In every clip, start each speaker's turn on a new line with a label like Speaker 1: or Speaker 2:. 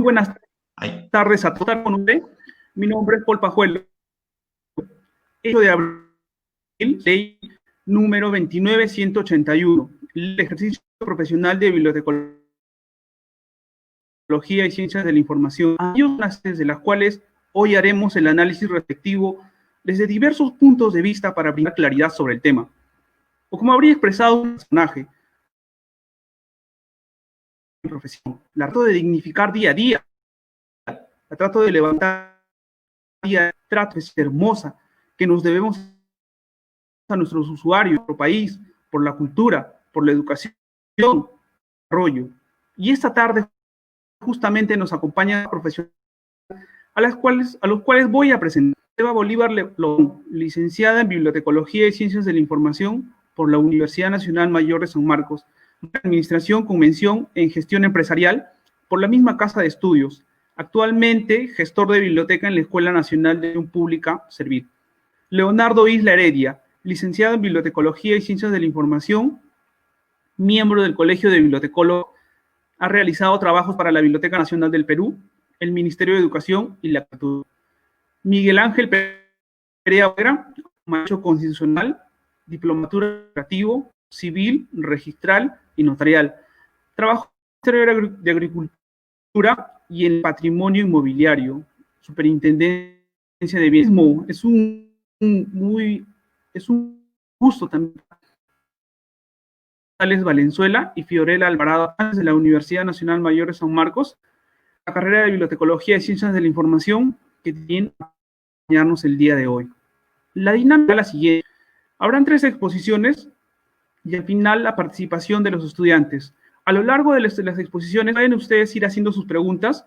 Speaker 1: Muy buenas tardes a todos con usted. Mi nombre es Paul Pajuelo. 8 de abril, ley número 29181, el ejercicio profesional de bibliotecología y ciencias de la información, de las cuales hoy haremos el análisis respectivo desde diversos puntos de vista para brindar claridad sobre el tema. O como habría expresado un personaje, profesión, la trato de dignificar día a día, la trato de levantar día a día, trato de ser hermosa, que nos debemos a nuestros usuarios, a nuestro país, por la cultura, por la educación, desarrollo. Y esta tarde justamente nos acompaña profesionales a los cuales voy a presentar. Eva Bolívar León, licenciada en Bibliotecología y Ciencias de la Información por la Universidad Nacional Mayor de San Marcos, Administración con mención en Gestión Empresarial por la misma Casa de Estudios, actualmente gestor de biblioteca en la Escuela Nacional de Educación Pública, Servir. Leonardo Isla Heredia, licenciado en Bibliotecología y Ciencias de la Información, miembro del Colegio de Bibliotecólogos, ha realizado trabajos para la Biblioteca Nacional del Perú, el Ministerio de Educación y la Cultura. Miguel Ángel Perea, maestro constitucional, diplomatura administrativo, civil, registral y notarial. Trabajó en el Ministerio de Agricultura y en el Patrimonio Inmobiliario, Superintendencia de Bienes. Es un gusto también. Valenzuela y Fiorella Alvarado de la Universidad Nacional Mayor de San Marcos, la carrera de Bibliotecología y Ciencias de la Información que tienen a acompañarnos el día de hoy. La dinámica es la siguiente. Habrán 3 exposiciones y al final la participación de los estudiantes. A lo largo de las exposiciones pueden ustedes ir haciendo sus preguntas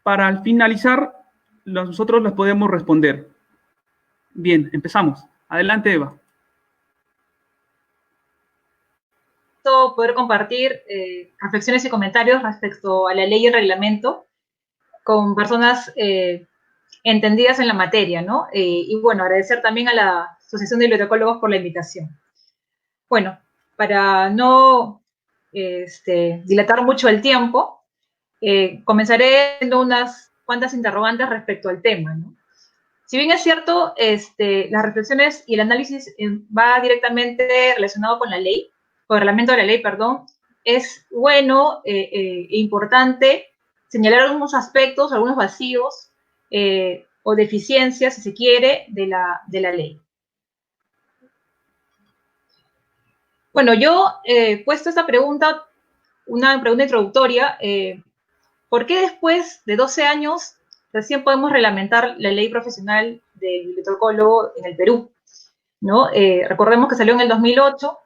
Speaker 1: para al finalizar nosotros las podemos responder. Bien, empezamos. Adelante, Eva.
Speaker 2: Poder compartir reflexiones y comentarios respecto a la ley y el reglamento con personas entendidas en la materia, ¿no? Y bueno, agradecer también a la Asociación de Bibliotecólogos por la invitación. Bueno, para no dilatar mucho el tiempo, comenzaré dando unas cuantas interrogantes respecto al tema, ¿no? Si bien es cierto, las reflexiones y el análisis va directamente relacionado con la ley, con el reglamento de la ley, perdón, es bueno e importante señalar algunos aspectos, algunos vacíos o deficiencias, si se quiere, de la ley. Bueno, yo he puesto esta pregunta, una pregunta introductoria, ¿por qué después de 12 años recién podemos reglamentar la ley profesional del bibliotecólogo en el Perú? ¿No? Recordemos que salió en el 2008,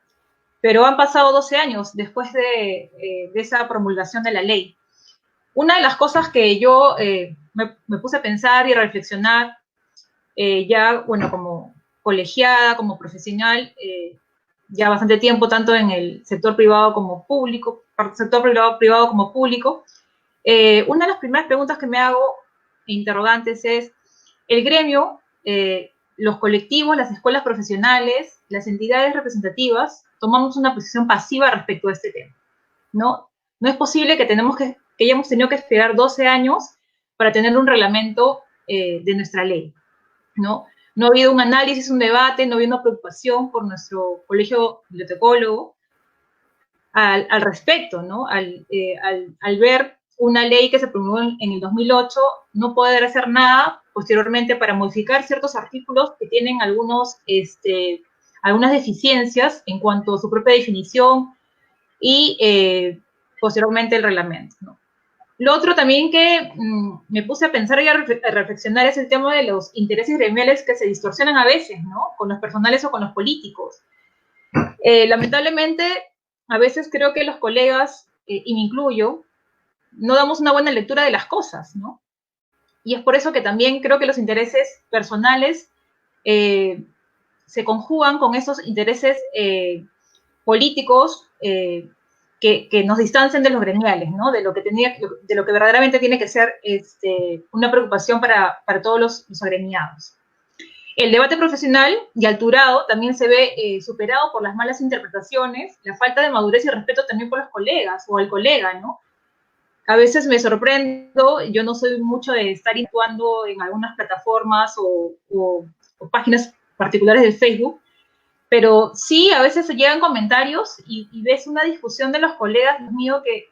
Speaker 2: pero han pasado 12 años después de esa promulgación de la ley. Una de las cosas que yo me puse a pensar y a reflexionar, ya, bueno, como colegiada, como profesional, ya bastante tiempo, tanto en el sector privado como público, sector privado como público, una de las primeras preguntas que me hago, interrogantes, es el gremio, los colectivos, las escuelas profesionales, las entidades representativas, tomamos una posición pasiva respecto a este tema, ¿no? No es posible que hayamos tenido que esperar 12 años para tener un reglamento de nuestra ley, ¿no? No ha habido un análisis, un debate, no ha habido una preocupación por nuestro colegio bibliotecólogo al respecto, ¿no? Al ver una ley que se promulgó en el 2008, no poder hacer nada posteriormente para modificar ciertos artículos que tienen algunas deficiencias en cuanto a su propia definición y posteriormente el reglamento, ¿no? Lo otro también que me puse a pensar y a reflexionar es el tema de los intereses gremiales que se distorsionan a veces, ¿no? Con los personales o con los políticos. Lamentablemente, a veces creo que los colegas, y me incluyo, no damos una buena lectura de las cosas, ¿no? Y es por eso que también creo que los intereses personales se conjugan con esos intereses políticos que nos distancian de los gremiales, ¿no? De lo que verdaderamente tiene que ser una preocupación para todos los agremiados. El debate profesional y alturado también se ve superado por las malas interpretaciones, la falta de madurez y respeto también por los colegas o al colega, ¿no? A veces me sorprendo, yo no soy mucho de estar interactuando en algunas plataformas o páginas particulares de Facebook, pero sí, a veces se llegan comentarios y ves una discusión de los colegas, Dios mío, que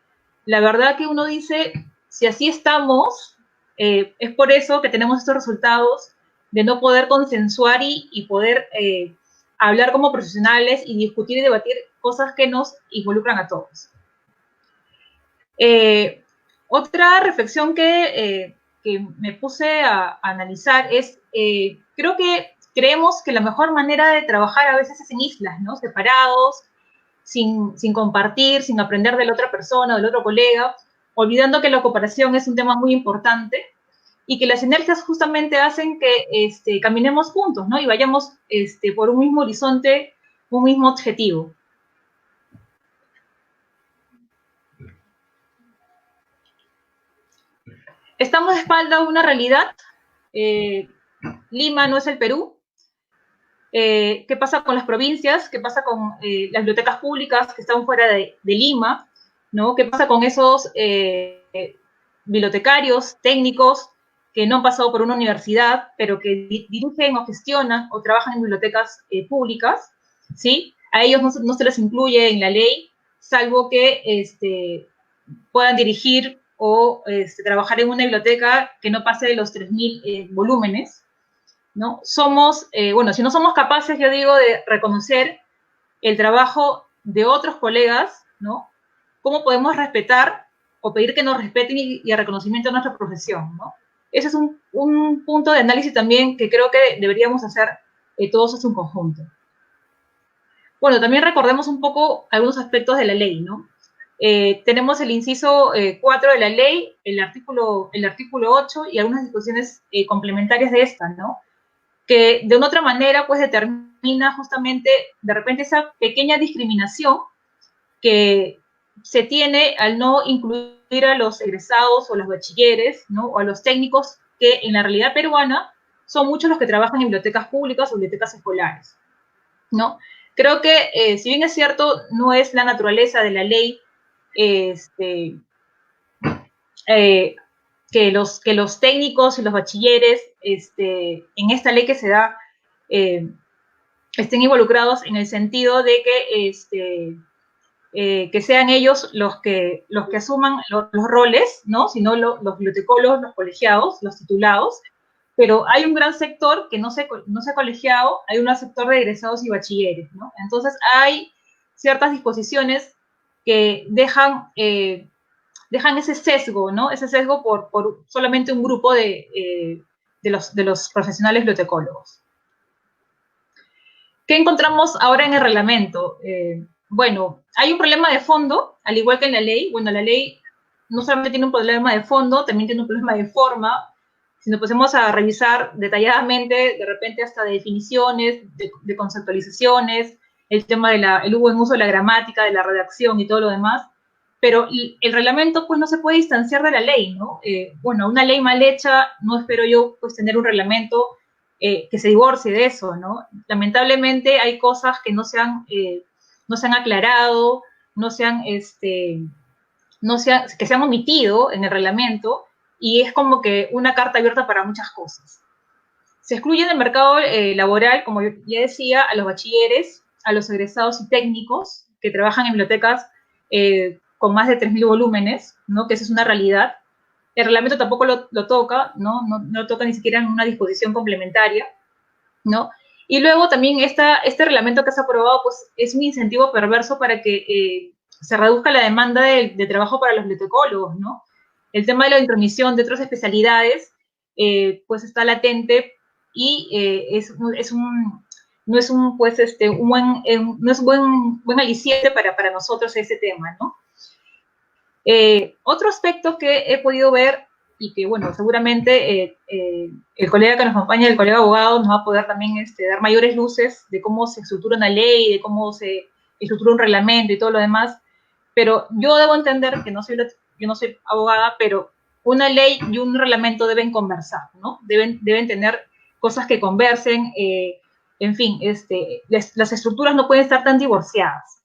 Speaker 2: la verdad que uno dice, si así estamos, es por eso que tenemos estos resultados de no poder consensuar y poder hablar como profesionales y discutir y debatir cosas que nos involucran a todos. Otra reflexión que me puse a analizar es, creo que creemos que la mejor manera de trabajar a veces es en islas, ¿no? Separados, sin compartir, sin aprender de la otra persona, del otro colega, olvidando que la cooperación es un tema muy importante y que las sinergias justamente hacen que caminemos juntos, ¿no? Y vayamos por un mismo horizonte, un mismo objetivo. Estamos de espalda a una realidad. Lima no es el Perú. ¿Qué pasa con las provincias? ¿Qué pasa con las bibliotecas públicas que están fuera de Lima? ¿No? ¿Qué pasa con esos bibliotecarios, técnicos que no han pasado por una universidad, pero que dirigen o gestionan o trabajan en bibliotecas públicas? ¿Sí? A ellos no se les incluye en la ley, salvo que puedan dirigir o trabajar en una biblioteca que no pase de los 3.000 volúmenes, ¿no? Somos, bueno, si no somos capaces, yo digo, de reconocer el trabajo de otros colegas, ¿no? ¿Cómo podemos respetar o pedir que nos respeten y el reconocimiento de nuestra profesión, ¿no? Ese es un punto de análisis también que creo que deberíamos hacer todos en un conjunto. Bueno, también recordemos un poco algunos aspectos de la ley, ¿no? Tenemos el inciso 4 de la ley, el artículo 8 y algunas disposiciones complementarias de esta, ¿no? Que de una otra manera pues determina justamente de repente esa pequeña discriminación que se tiene al no incluir a los egresados o los bachilleres, ¿no? O a los técnicos que en la realidad peruana son muchos los que trabajan en bibliotecas públicas o bibliotecas escolares, ¿no? Creo que si bien es cierto, no es la naturaleza de la ley que los técnicos y los bachilleres en esta ley que se da estén involucrados en el sentido de que sean ellos los que asuman los roles, ¿no? Sino los bibliotecólogos, los colegiados, los titulados, pero hay un gran sector que no se ha colegiado, hay un gran sector de egresados y bachilleres, ¿no? Entonces hay ciertas disposiciones que dejan ese sesgo, ¿no? Ese sesgo por solamente un grupo de los profesionales bibliotecólogos. ¿Qué encontramos ahora en el reglamento? Bueno, hay un problema de fondo, al igual que en la ley. Bueno, la ley no solamente tiene un problema de fondo, también tiene un problema de forma. Si nos pusimos a revisar detalladamente, de repente hasta de definiciones, de conceptualizaciones, el tema del buen uso de la gramática, de la redacción y todo lo demás, pero el reglamento pues no se puede distanciar de la ley, ¿no? Bueno, una ley mal hecha, no espero yo pues tener un reglamento que se divorcie de eso, ¿no? Lamentablemente hay cosas que no se han aclarado, que se han omitido en el reglamento y es como que una carta abierta para muchas cosas. Se excluye del mercado laboral, como ya decía, a los bachilleres, a los egresados y técnicos que trabajan en bibliotecas con más de 3.000 volúmenes, ¿no? Que esa es una realidad. El reglamento tampoco lo toca, ¿no? No lo toca ni siquiera en una disposición complementaria, ¿no? Y luego también este reglamento que se ha aprobado, pues es un incentivo perverso para que se reduzca la demanda de trabajo para los bibliotecólogos, ¿no? El tema de la intromisión de otras especialidades, pues está latente y no es un buen aliciente para nosotros ese tema, ¿no? Otro aspecto que he podido ver y que, bueno, seguramente el colega que nos acompaña, el colega abogado, nos va a poder también dar mayores luces de cómo se estructura una ley, de cómo se estructura un reglamento y todo lo demás, pero yo debo entender que yo no soy abogada, pero una ley y un reglamento deben conversar, ¿no? Deben tener cosas que conversen, en fin, las estructuras no pueden estar tan divorciadas.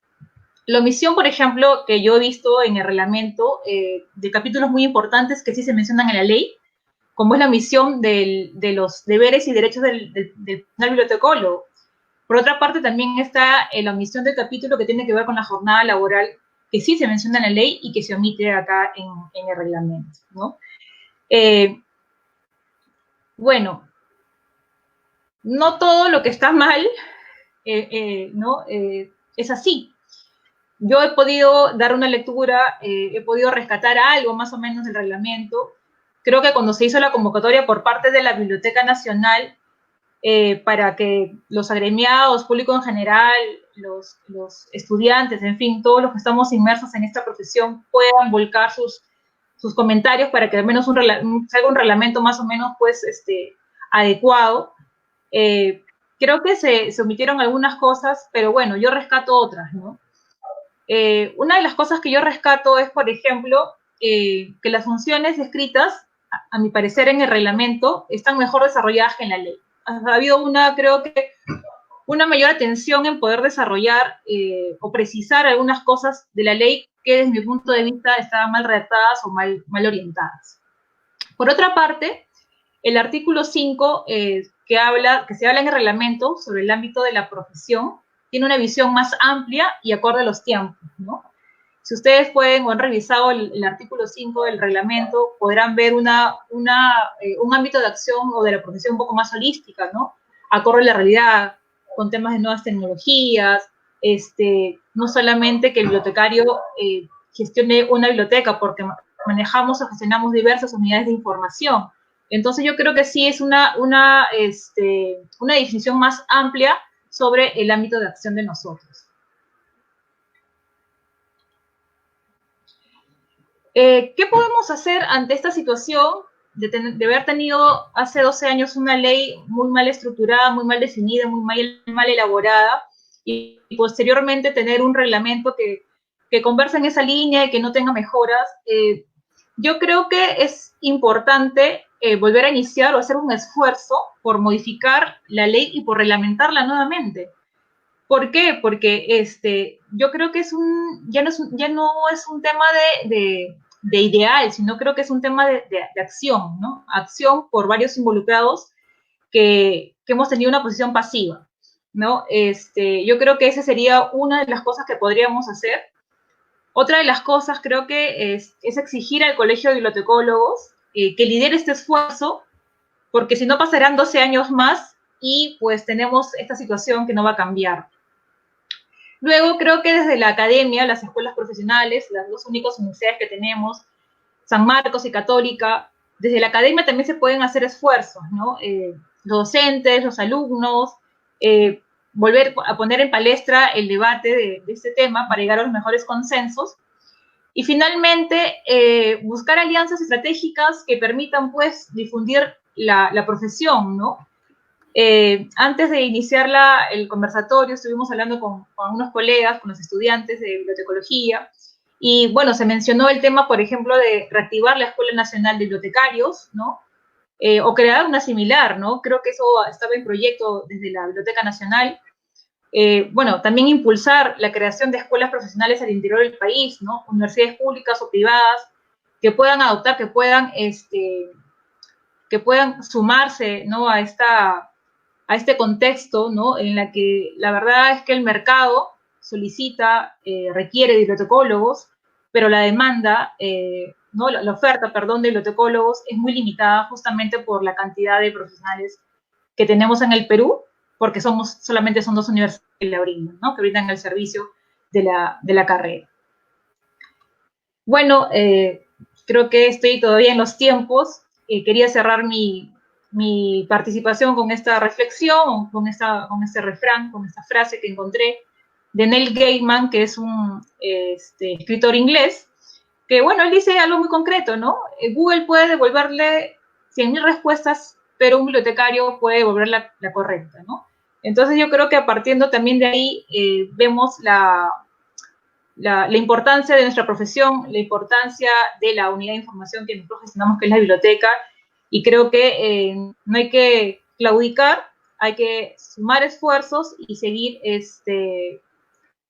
Speaker 2: la omisión, por ejemplo, que yo he visto en el reglamento de capítulos muy importantes que sí se mencionan en la ley, como es la omisión de los deberes y derechos del bibliotecólogo. Por otra parte, también está la omisión del capítulo que tiene que ver con la jornada laboral, que sí se menciona en la ley y que se omite acá en el reglamento, ¿no? Bueno, no todo lo que está mal, ¿no? Es así. Yo he podido dar una lectura, he podido rescatar algo más o menos del reglamento. Creo que cuando se hizo la convocatoria por parte de la Biblioteca Nacional, para que los agremiados, público en general, los estudiantes, en fin, todos los que estamos inmersos en esta profesión puedan volcar sus comentarios para que al menos salga un reglamento más o menos pues, adecuado. Creo que se omitieron algunas cosas, pero bueno, yo rescato otras, ¿no? Una de las cosas que yo rescato es, por ejemplo, que las funciones escritas, a mi parecer, en el reglamento, están mejor desarrolladas que en la ley. Ha habido creo que, una mayor atención en poder desarrollar o precisar algunas cosas de la ley que desde mi punto de vista estaban mal redactadas o mal orientadas. Por otra parte, el artículo 5, que se habla en el reglamento sobre el ámbito de la profesión, tiene una visión más amplia y acorde a los tiempos, ¿no? Si ustedes pueden o han revisado el artículo 5 del reglamento, podrán ver un ámbito de acción o de la profesión un poco más holística, ¿no? Acorde a la realidad, con temas de nuevas tecnologías, no solamente que el bibliotecario gestione una biblioteca, porque manejamos o gestionamos diversas unidades de información. Entonces yo creo que sí es una definición más amplia sobre el ámbito de acción de nosotros. ¿Qué podemos hacer ante esta situación de haber tenido hace 12 años una ley muy mal estructurada, muy mal definida, muy mal elaborada, y posteriormente tener un reglamento que converse en esa línea y que no tenga mejoras? Yo creo que es importante volver a iniciar o hacer un esfuerzo por modificar la ley y por reglamentarla nuevamente. ¿Por qué? Porque yo creo que ya no es un tema de ideal, sino creo que es un tema de acción, ¿no? Acción por varios involucrados que hemos tenido una posición pasiva, ¿no? Yo creo que esa sería una de las cosas que podríamos hacer. Otra de las cosas creo que es exigir al Colegio de Bibliotecólogos que lidere este esfuerzo, porque si no pasarán 12 años más y pues tenemos esta situación que no va a cambiar. Luego creo que desde la academia, las escuelas profesionales, las dos únicas universidades que tenemos, San Marcos y Católica, desde la academia también se pueden hacer esfuerzos, ¿no? Los docentes, los alumnos, volver a poner en palestra el debate de este tema para llegar a los mejores consensos. Y finalmente, buscar alianzas estratégicas que permitan, pues, difundir la profesión, ¿no? Antes de iniciar el conversatorio, estuvimos hablando con unos colegas, con los estudiantes de bibliotecología, y bueno, se mencionó el tema, por ejemplo, de reactivar la Escuela Nacional de Bibliotecarios, ¿no? O crear una similar, ¿no? Creo que eso estaba en proyecto desde la Biblioteca Nacional. Bueno, también impulsar la creación de escuelas profesionales al interior del país, ¿no? Universidades públicas o privadas que puedan adoptar, que puedan sumarse, ¿no? a este contexto, ¿no? En la que la verdad es que el mercado solicita, requiere de bibliotecólogos, pero la demanda, ¿no? La oferta, perdón, de bibliotecólogos es muy limitada justamente por la cantidad de profesionales que tenemos en el Perú, porque solamente son 2 universidades que la brindan, ¿no? Que brindan el servicio de la carrera. Bueno, creo que estoy todavía en los tiempos. Quería cerrar mi participación con esta reflexión, con este refrán, con esta frase que encontré de Neil Gaiman, que es un escritor inglés, que, bueno, él dice algo muy concreto, ¿no? Google puede devolverle 100.000 respuestas, pero un bibliotecario puede devolver la correcta, ¿no? Entonces yo creo que partiendo también de ahí vemos la importancia de nuestra profesión, la importancia de la unidad de información que nosotros gestionamos, que es la biblioteca, y creo que no hay que claudicar, hay que sumar esfuerzos y seguir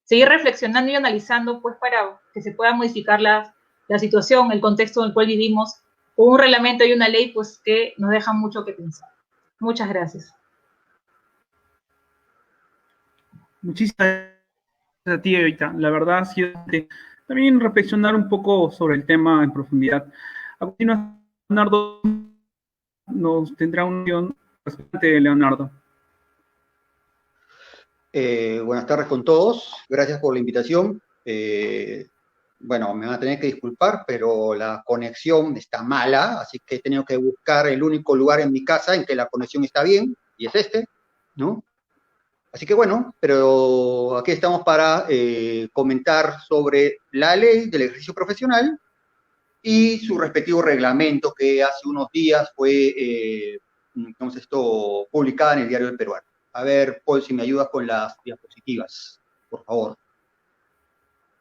Speaker 2: seguir reflexionando y analizando, pues, para que se pueda modificar la situación, el contexto en el cual vivimos, con un reglamento y una ley, pues, que nos dejan mucho que pensar. Muchas gracias.
Speaker 1: Muchísimas gracias a ti, Evita. La verdad ha sido también reflexionar un poco sobre el tema en profundidad. A continuación, Leonardo nos tendrá una opinión bastante, Leonardo.
Speaker 3: Buenas tardes con todos, gracias por la invitación. Bueno, me van a tener que disculpar, pero la conexión está mala, así que he tenido que buscar el único lugar en mi casa en que la conexión está bien, y es este, ¿no? Así que bueno, pero aquí estamos para comentar sobre la ley del ejercicio profesional y su respectivo reglamento que hace unos días fue, publicada en el Diario del Peruano. A ver, Paul, si me ayudas con las diapositivas, por favor.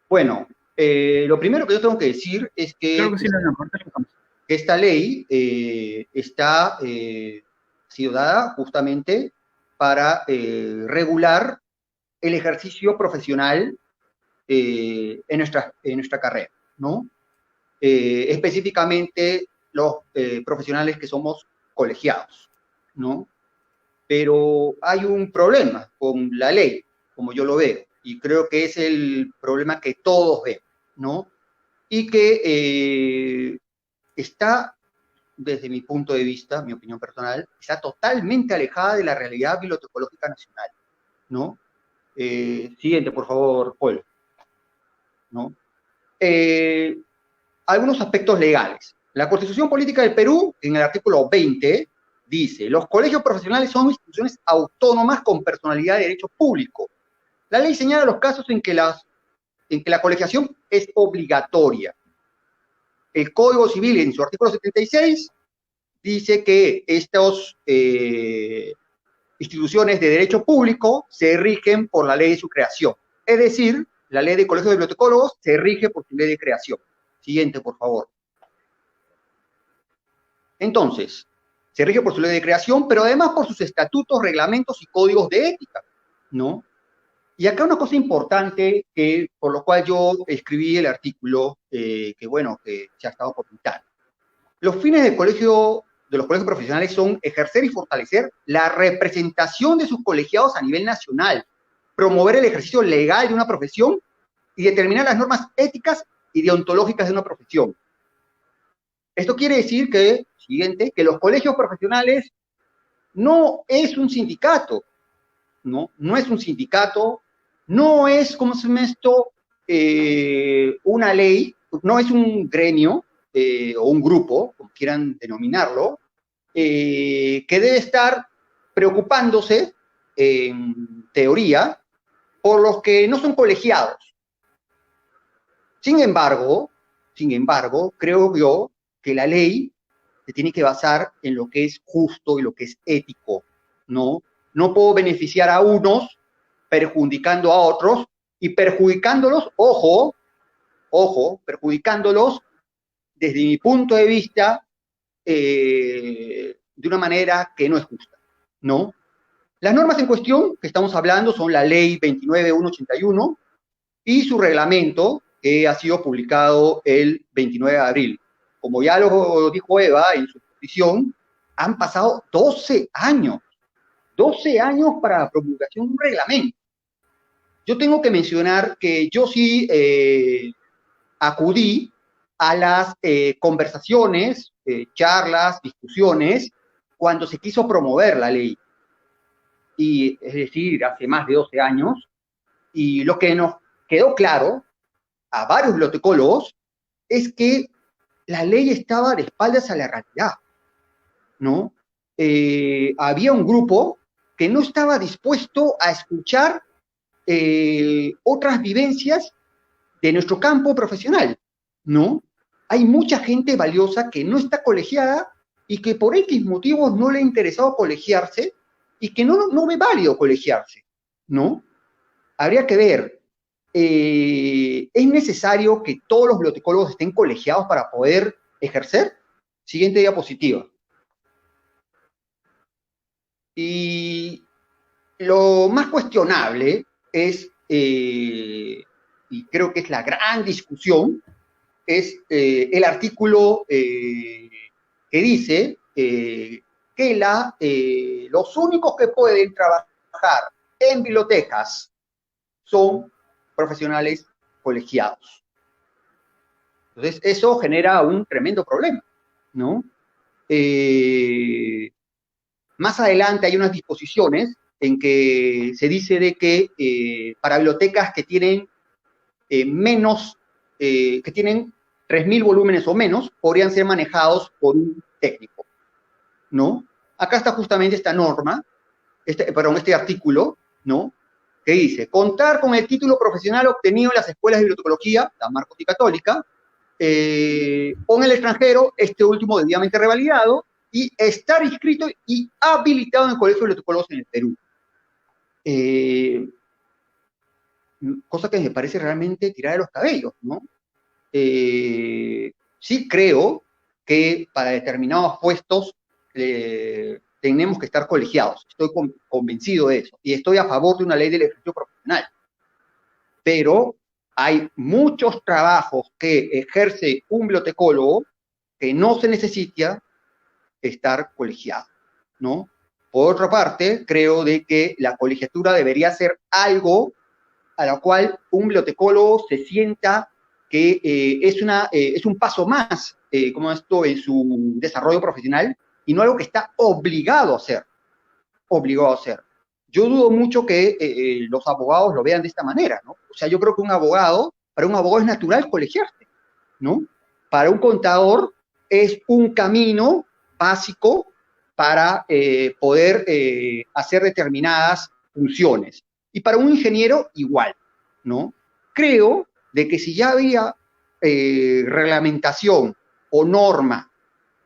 Speaker 3: Bueno, lo primero que yo tengo que decir es que,
Speaker 1: Creo que sí,
Speaker 3: esta ley ha sido dada justamente para regular el ejercicio profesional en nuestra carrera, ¿no? Específicamente los profesionales que somos colegiados, ¿no? Pero hay un problema con la ley, como yo lo veo, y creo que es el problema que todos ven, ¿no? Y que está, desde mi punto de vista, mi opinión personal, está totalmente alejada de la realidad bibliotecológica nacional, ¿no? Siguiente, por favor, Paul, ¿no? Algunos aspectos legales. La Constitución Política del Perú, en el artículo 20, dice: los colegios profesionales son instituciones autónomas con personalidad de derecho público. La ley señala los casos en que la colegiación es obligatoria. El Código Civil, en su artículo 76, dice que estas instituciones de derecho público se rigen por la ley de su creación. Es decir, la ley de colegios de bibliotecólogos se rige por su ley de creación. Siguiente, por favor. Entonces, se rige por su ley de creación, pero además por sus estatutos, reglamentos y códigos de ética, ¿no? Y acá una cosa importante, por lo cual yo escribí el artículo, que se ha estado publicando. Los fines de los colegios profesionales son ejercer y fortalecer la representación de sus colegiados a nivel nacional, promover el ejercicio legal de una profesión y determinar las normas éticas y deontológicas de una profesión. Esto quiere decir que, siguiente, que los colegios profesionales no es un sindicato, ¿no? No es un sindicato, no es, ¿cómo se llama esto? Una ley, no es un gremio o un grupo, como quieran denominarlo, que debe estar preocupándose, en teoría, por los que no son colegiados. Sin embargo, creo yo que la ley se tiene que basar en lo que es justo y lo que es ético, ¿no? No puedo beneficiar a unos perjudicando a otros y perjudicándolos, perjudicándolos desde mi punto de vista de una manera que no es justa, ¿no? Las normas en cuestión que estamos hablando son la ley 29.181 y su reglamento, que ha sido publicado el 29 de abril. Como ya lo dijo Eva en su exposición, han pasado 12 años para la promulgación de un reglamento. Yo tengo que mencionar que yo sí acudí a las conversaciones, charlas, discusiones, cuando se quiso promover la ley. Y, es decir, hace más de 12 años, y lo que nos quedó claro a varios bibliotecólogos es que la ley estaba de espaldas a la realidad, ¿no? Había un grupo que no estaba dispuesto a escuchar otras vivencias de nuestro campo profesional, ¿no? Hay mucha gente valiosa que no está colegiada y que por X motivos no le ha interesado colegiarse y que no ve válido colegiarse, ¿no? Habría que ver, ¿es necesario que todos los bibliotecólogos estén colegiados para poder ejercer? Siguiente diapositiva. Y lo más cuestionable es y creo que es la gran discusión, es el artículo que dice que los únicos que pueden trabajar en bibliotecas son profesionales colegiados. Entonces, eso genera un tremendo problema, ¿no? Más adelante hay unas disposiciones en que se dice de que para bibliotecas que tienen que tienen 3.000 volúmenes o menos, podrían ser manejados por un técnico, ¿no? Acá está justamente esta norma, este artículo, ¿no? Que dice, contar con el título profesional obtenido en las escuelas de bibliotecología, San Marcos y Católica, o en el extranjero, este último debidamente revalidado, y estar inscrito y habilitado en el Colegio de Bibliotecólogos en el Perú. Cosa que me parece realmente tirar de los cabellos, ¿no? Sí creo que para determinados puestos tenemos que estar colegiados. Estoy convencido de eso. Y estoy a favor de una ley del ejercicio profesional. Pero hay muchos trabajos que ejerce un bibliotecólogo que no se necesita estar colegiado, ¿no? Por otra parte, creo de que la colegiatura debería ser algo a la cual un bibliotecólogo se sienta que es un paso más como esto en su desarrollo profesional y no algo que está obligado a hacer. Obligado a hacer. Yo dudo mucho que los abogados lo vean de esta manera, ¿no? O sea, yo creo que para un abogado es natural colegiarse, ¿no? Para un contador es un camino básico para poder hacer determinadas funciones. Y para un ingeniero, igual, ¿no? Creo de que si ya había reglamentación o norma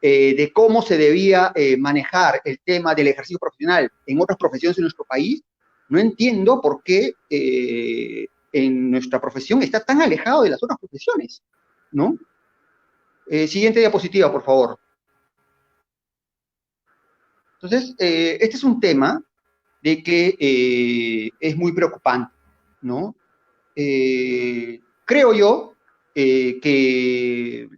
Speaker 3: de cómo se debía manejar el tema del ejercicio profesional en otras profesiones en nuestro país, no entiendo por qué en nuestra profesión está tan alejado de las otras profesiones, ¿no? Siguiente diapositiva, por favor. Entonces, este es un tema de que es muy preocupante, ¿no? Creo yo que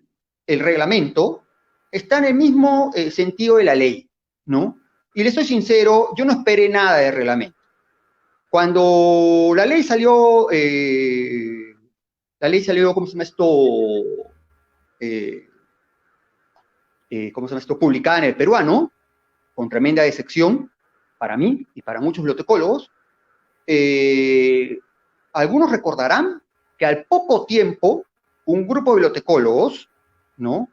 Speaker 3: el reglamento está en el mismo sentido de la ley, ¿no? Y le soy sincero, yo no esperé nada del reglamento. Cuando la ley salió, ¿cómo se llama esto? ¿Cómo se llama esto? Publicada en el peruano, con tremenda decepción para mí y para muchos bibliotecólogos. Algunos recordarán que al poco tiempo un grupo de bibliotecólogos, ¿no?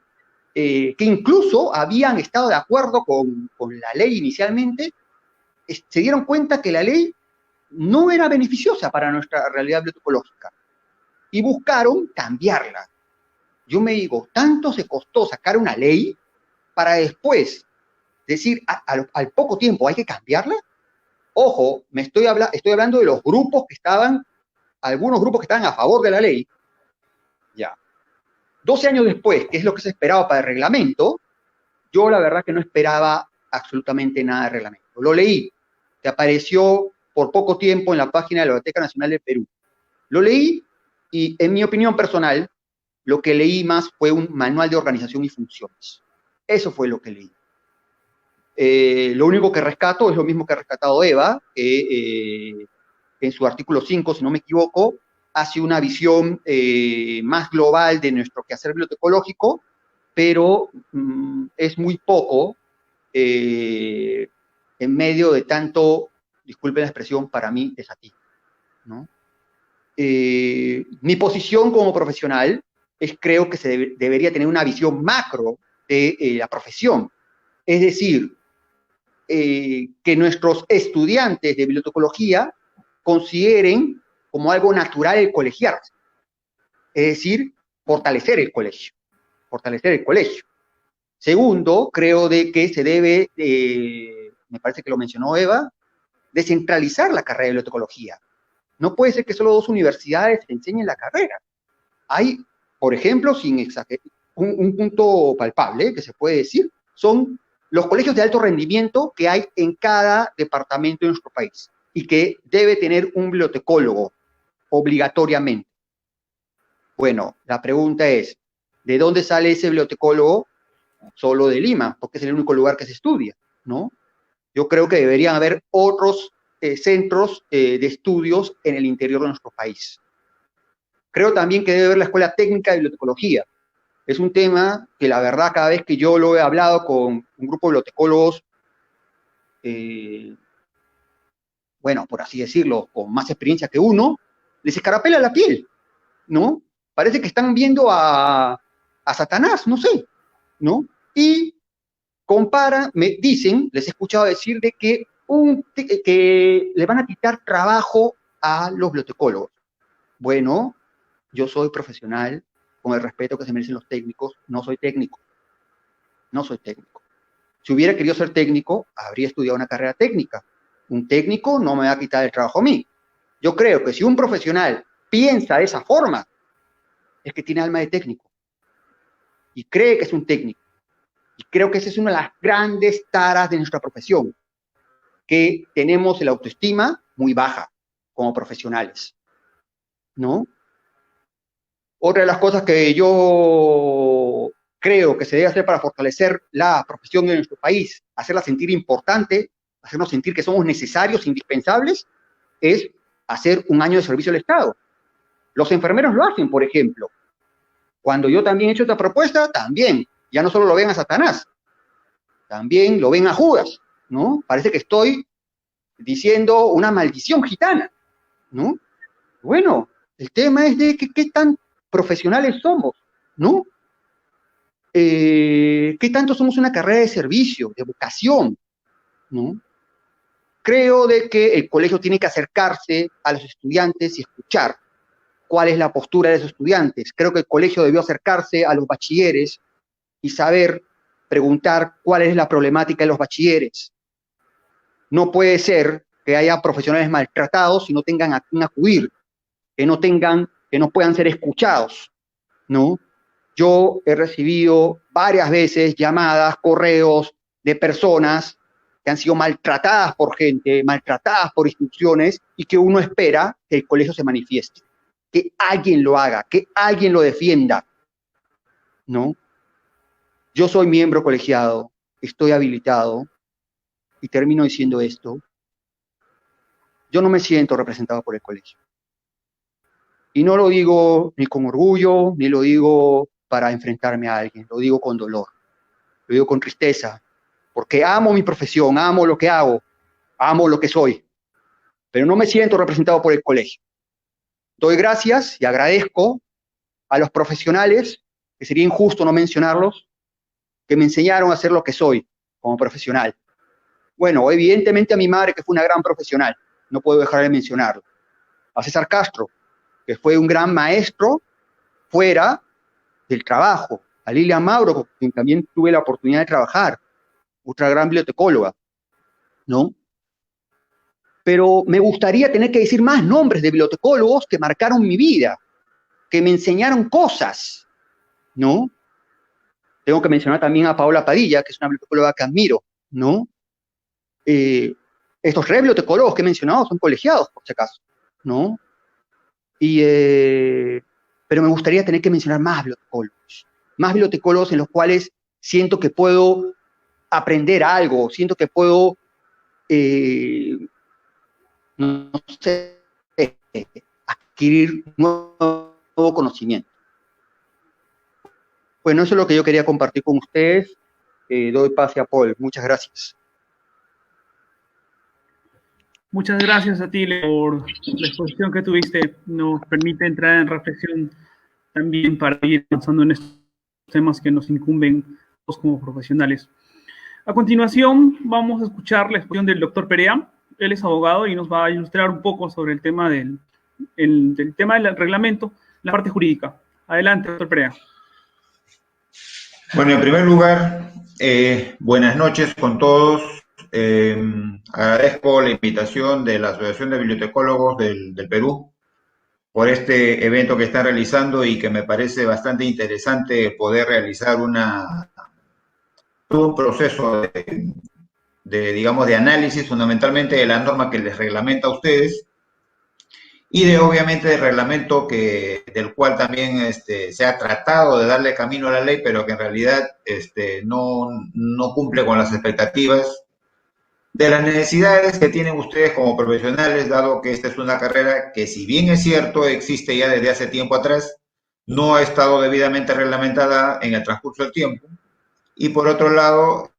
Speaker 3: Que incluso habían estado de acuerdo con la ley inicialmente, se dieron cuenta que la ley no era beneficiosa para nuestra realidad bibliotecológica y buscaron cambiarla. Yo me digo, tanto se costó sacar una ley para después decir al poco tiempo hay que cambiarla. Ojo, estoy hablando de los grupos que estaban, algunos grupos que estaban a favor de la ley. Ya. 12 años después, que es lo que se esperaba para el reglamento, yo la verdad que no esperaba absolutamente nada de reglamento. Lo leí, que apareció por poco tiempo en la página de la Biblioteca Nacional del Perú. Lo leí y, en mi opinión personal, lo que leí más fue un manual de organización y funciones. Eso fue lo que leí. Lo único que rescato es lo mismo que ha rescatado Eva, que en su artículo 5, si no me equivoco, hace una visión más global de nuestro quehacer bibliotecológico, pero es muy poco en medio de tanto, disculpen la expresión, para mí desatino, ¿no? Mi posición como profesional es, creo que se debería tener una visión macro de la profesión, es decir, que nuestros estudiantes de bibliotecología consideren como algo natural el colegiarse, es decir, fortalecer el colegio. Segundo, creo de que se debe, me parece que lo mencionó Eva, descentralizar la carrera de bibliotecología. No puede ser que solo 2 universidades enseñen la carrera. Hay, por ejemplo, un punto palpable que se puede decir, son los colegios de alto rendimiento que hay en cada departamento de nuestro país y que debe tener un bibliotecólogo obligatoriamente. Bueno, la pregunta es, ¿de dónde sale ese bibliotecólogo? Solo de Lima, porque es el único lugar que se estudia, ¿no? Yo creo que deberían haber otros centros de estudios en el interior de nuestro país. Creo también que debe haber la Escuela Técnica de Bibliotecología. Es un tema que la verdad cada vez que yo lo he hablado con un grupo de bibliotecólogos, bueno, por así decirlo, con más experiencia que uno, les escarapela la piel, ¿no? Parece que están viendo a Satanás, no sé, ¿no? Y comparan, me dicen, les he escuchado decir de que le van a quitar trabajo a los bibliotecólogos. Bueno, yo soy profesional, con el respeto que se merecen los técnicos, no soy técnico. No soy técnico. Si hubiera querido ser técnico, habría estudiado una carrera técnica. Un técnico no me va a quitar el trabajo a mí. Yo creo que si un profesional piensa de esa forma, es que tiene alma de técnico. Y cree que es un técnico. Y creo que esa es una de las grandes taras de nuestra profesión, que tenemos la autoestima muy baja como profesionales, ¿no? Otra de las cosas que yo creo que se debe hacer para fortalecer la profesión en nuestro país, hacerla sentir importante, hacernos sentir que somos necesarios, indispensables, es hacer un año de servicio al Estado. Los enfermeros lo hacen, por ejemplo. Cuando yo también he hecho esta propuesta, también, ya no solo lo ven a Satanás, también lo ven a Judas, ¿no? Parece que estoy diciendo una maldición gitana, ¿no? Bueno, el tema es de qué tan profesionales somos, ¿no? ¿Qué tanto somos una carrera de servicio, de vocación, ¿no? Creo de que el colegio tiene que acercarse a los estudiantes y escuchar cuál es la postura de esos estudiantes. Creo que el colegio debió acercarse a los bachilleres y saber preguntar cuál es la problemática de los bachilleres. No puede ser que haya profesionales maltratados y no tengan a quién acudir, que no puedan ser escuchados, ¿no? Yo he recibido varias veces llamadas, correos de personas que han sido maltratadas por gente, maltratadas por instituciones, y que uno espera que el colegio se manifieste, que alguien lo haga, que alguien lo defienda, ¿no? Yo soy miembro colegiado, estoy habilitado, y termino diciendo esto. Yo no me siento representado por el colegio. Y no lo digo ni con orgullo, ni lo digo para enfrentarme a alguien, lo digo con dolor, lo digo con tristeza, porque amo mi profesión, amo lo que hago, amo lo que soy, pero no me siento representado por el colegio. Doy gracias y agradezco a los profesionales, que sería injusto no mencionarlos, que me enseñaron a ser lo que soy como profesional. Bueno, evidentemente a mi madre, que fue una gran profesional, no puedo dejar de mencionarlo. A César Castro, que fue un gran maestro fuera del trabajo. A Lilian Mauro, con quien también tuve la oportunidad de trabajar, otra gran bibliotecóloga, ¿no? Pero me gustaría tener que decir más nombres de bibliotecólogos que marcaron mi vida, que me enseñaron cosas, ¿no? Tengo que mencionar también a Paola Padilla, que es una bibliotecóloga que admiro, ¿no? Estos bibliotecólogos que he mencionado son colegiados, por si acaso, ¿no? Pero me gustaría tener que mencionar más bibliotecólogos en los cuales siento que puedo aprender algo, siento que puedo, no sé, adquirir nuevo conocimiento. Bueno, eso es lo que yo quería compartir con ustedes. Doy pase a Paul. Muchas gracias.
Speaker 1: Muchas gracias a ti por la exposición que tuviste. Nos permite entrar en reflexión también para ir avanzando en estos temas que nos incumben como profesionales. A continuación, vamos a escuchar la exposición del doctor Perea. Él es abogado y nos va a ilustrar un poco sobre el tema del reglamento, la parte jurídica. Adelante, doctor Perea.
Speaker 4: Bueno, en primer lugar, buenas noches con todos. Agradezco la invitación de la Asociación de Bibliotecólogos del Perú por este evento que están realizando y que me parece bastante interesante poder realizar todo un proceso digamos, de análisis fundamentalmente de la norma que les reglamenta a ustedes y obviamente del reglamento del cual también se ha tratado de darle camino a la ley, pero que en realidad no cumple con las expectativas de las necesidades que tienen ustedes como profesionales, dado que esta es una carrera que, si bien es cierto, existe ya desde hace tiempo atrás, no ha estado debidamente reglamentada en el transcurso del tiempo. Y por otro lado,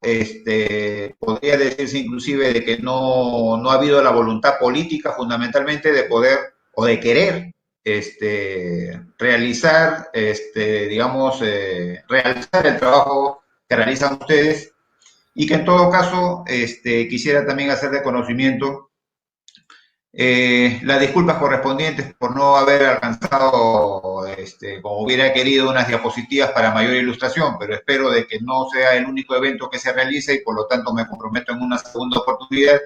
Speaker 4: podría decirse inclusive de que no ha habido la voluntad política fundamentalmente de poder o de querer realizar, realizar el trabajo que realizan ustedes, y que en todo caso quisiera también hacer de conocimiento las disculpas correspondientes por no haber alcanzado, como hubiera querido, unas diapositivas para mayor ilustración, pero espero de que no sea el único evento que se realice, y por lo tanto me comprometo en una segunda oportunidad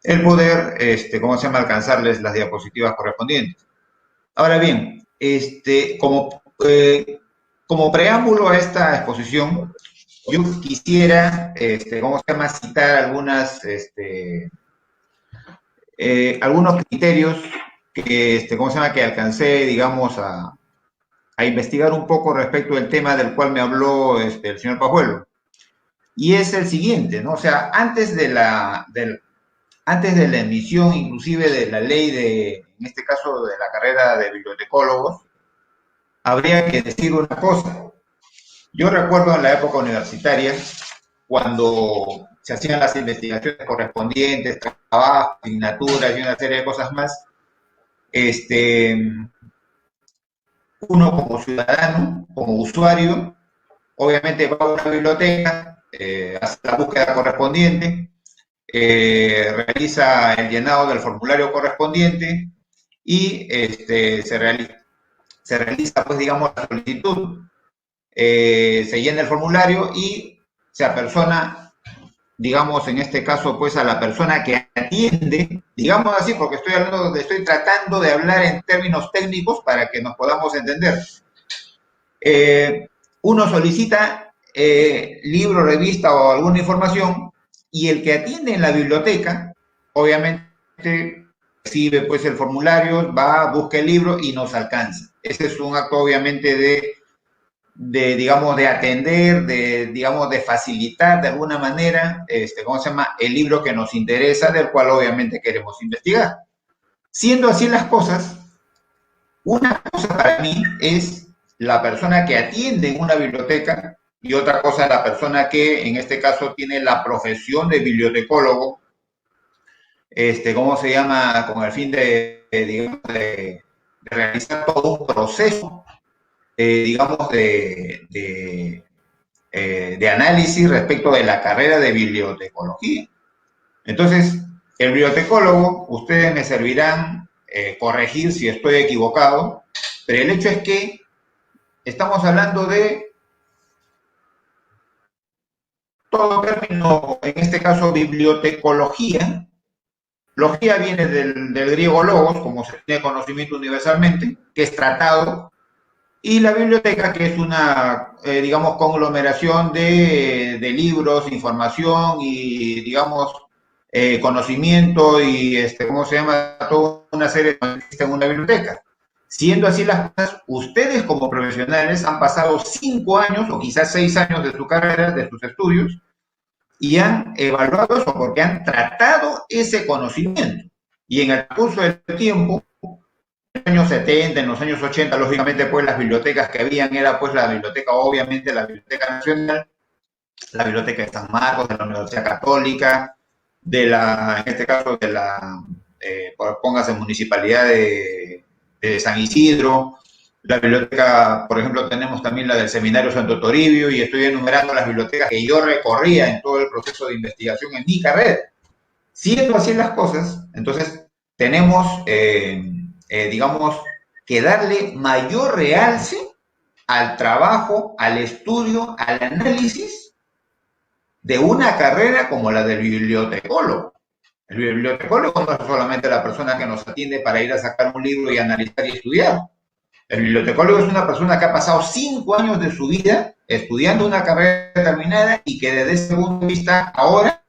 Speaker 4: el poder, alcanzarles las diapositivas correspondientes. Ahora bien, como preámbulo a esta exposición, yo quisiera, citar algunos criterios que alcancé, digamos, a investigar un poco respecto del tema del cual me habló el señor Pajuelo. Y es el siguiente, ¿no? O sea, antes de la emisión, inclusive, de la ley en este caso, de la carrera de bibliotecólogos, habría que decir una cosa. Yo recuerdo en la época universitaria, cuando se hacían las investigaciones correspondientes, trabajos, asignaturas y una serie de cosas más, uno como ciudadano, como usuario, obviamente va a una biblioteca, hace la búsqueda correspondiente, realiza el llenado del formulario correspondiente y se realiza, pues, digamos, la solicitud. Se llena el formulario y se apersona, digamos, en este caso, pues, a la persona que atiende, digamos así, porque estoy tratando de hablar en términos técnicos para que nos podamos entender. Uno solicita libro, revista o alguna información, y el que atiende en la biblioteca, obviamente, recibe, pues, el formulario, va, busca el libro y nos alcanza. Ese es un acto, obviamente, de atender, de facilitar de alguna manera, el libro que nos interesa, del cual obviamente queremos investigar. Siendo así las cosas, una cosa para mí es la persona que atiende en una biblioteca, y otra cosa es la persona que, en este caso, tiene la profesión de bibliotecólogo, con el fin de realizar todo un proceso, de análisis respecto de la carrera de bibliotecología. Entonces, el bibliotecólogo, ustedes me servirán corregir si estoy equivocado, pero el hecho es que estamos hablando de todo término, en este caso bibliotecología. Logía viene del griego logos, como se tiene conocimiento universalmente, que es tratado, y la biblioteca, que es una, conglomeración de libros, información y, conocimiento y, toda una serie de cosas en una biblioteca. Siendo así las cosas, ustedes como profesionales han pasado 5 años o quizás 6 años de su carrera, de sus estudios, y han evaluado eso porque han tratado ese conocimiento. Y en el curso del tiempo, en los años 70, en los años 80, lógicamente, pues, las bibliotecas que habían era, pues, la biblioteca, obviamente, la Biblioteca Nacional, la Biblioteca de San Marcos, de la Universidad Católica, en este caso, de la, póngase, Municipalidad de San Isidro. La biblioteca, por ejemplo, tenemos también la del Seminario Santo Toribio, y estoy enumerando las bibliotecas que yo recorría en todo el proceso de investigación en mi carrera. Siendo así las cosas, entonces tenemos, que darle mayor realce al trabajo, al estudio, al análisis de una carrera como la del bibliotecólogo. El bibliotecólogo no es solamente la persona que nos atiende para ir a sacar un libro y analizar y estudiar. El bibliotecólogo es una persona que ha pasado 5 años de su vida estudiando una carrera determinada y que, desde ese punto de vista, ahora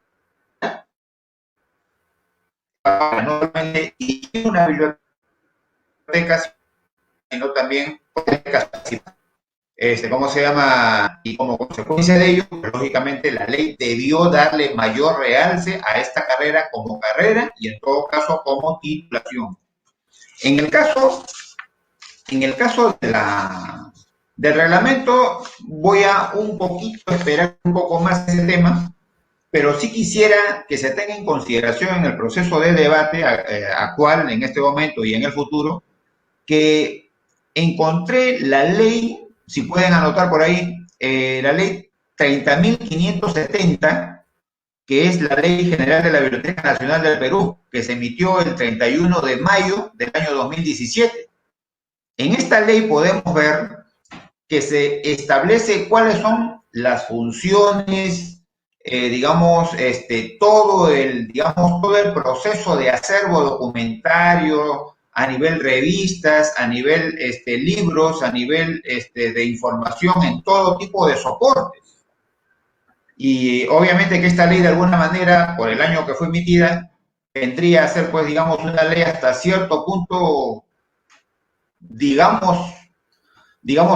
Speaker 4: normalmente tiene una biblioteca bibliotecas, sino también capacitar. ¿Cómo se llama? Y como consecuencia de ello, pues, lógicamente la ley debió darle mayor realce a esta carrera como carrera y en todo caso como titulación. En el caso del reglamento, voy a un poquito esperar un poco más ese tema, pero sí quisiera que se tenga en consideración en el proceso de debate actual, en este momento y en el futuro, que encontré la ley, si pueden anotar por ahí, la ley 30.570, que es la Ley General de la Biblioteca Nacional del Perú, que se emitió el 31 de mayo del año 2017. En esta ley podemos ver que se establece cuáles son las funciones, todo el proceso de acervo documentario a nivel revistas, a nivel libros, a nivel de información en todo tipo de soportes. Y obviamente que esta ley de alguna manera, por el año que fue emitida, vendría a ser pues digamos una ley hasta cierto punto, digamos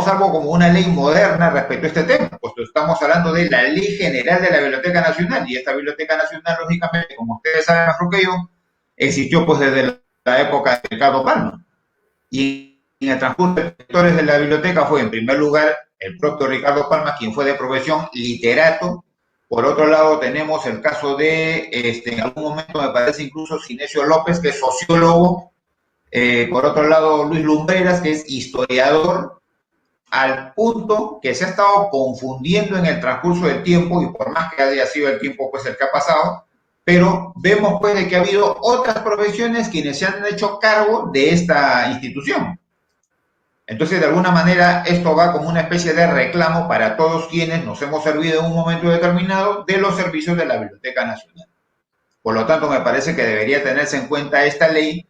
Speaker 4: algo como una ley moderna respecto a este tema, puesto estamos hablando de la Ley General de la Biblioteca Nacional, y esta Biblioteca Nacional, lógicamente, como ustedes saben mejor que yo, existió pues desde la época de Ricardo Palma. Y en el transcurso de sectores de la biblioteca fue, en primer lugar, el propio Ricardo Palma, quien fue de profesión literato. Por otro lado, tenemos el caso de, en algún momento me parece incluso Sinesio López, que es sociólogo. Por otro lado, Luis Lumbreras, que es historiador, al punto que se ha estado confundiendo en el transcurso del tiempo, y por más que haya sido el tiempo pues el que ha pasado, pero vemos pues de que ha habido otras profesiones quienes se han hecho cargo de esta institución. Entonces, de alguna manera, esto va como una especie de reclamo para todos quienes nos hemos servido en un momento determinado de los servicios de la Biblioteca Nacional. Por lo tanto, me parece que debería tenerse en cuenta esta ley.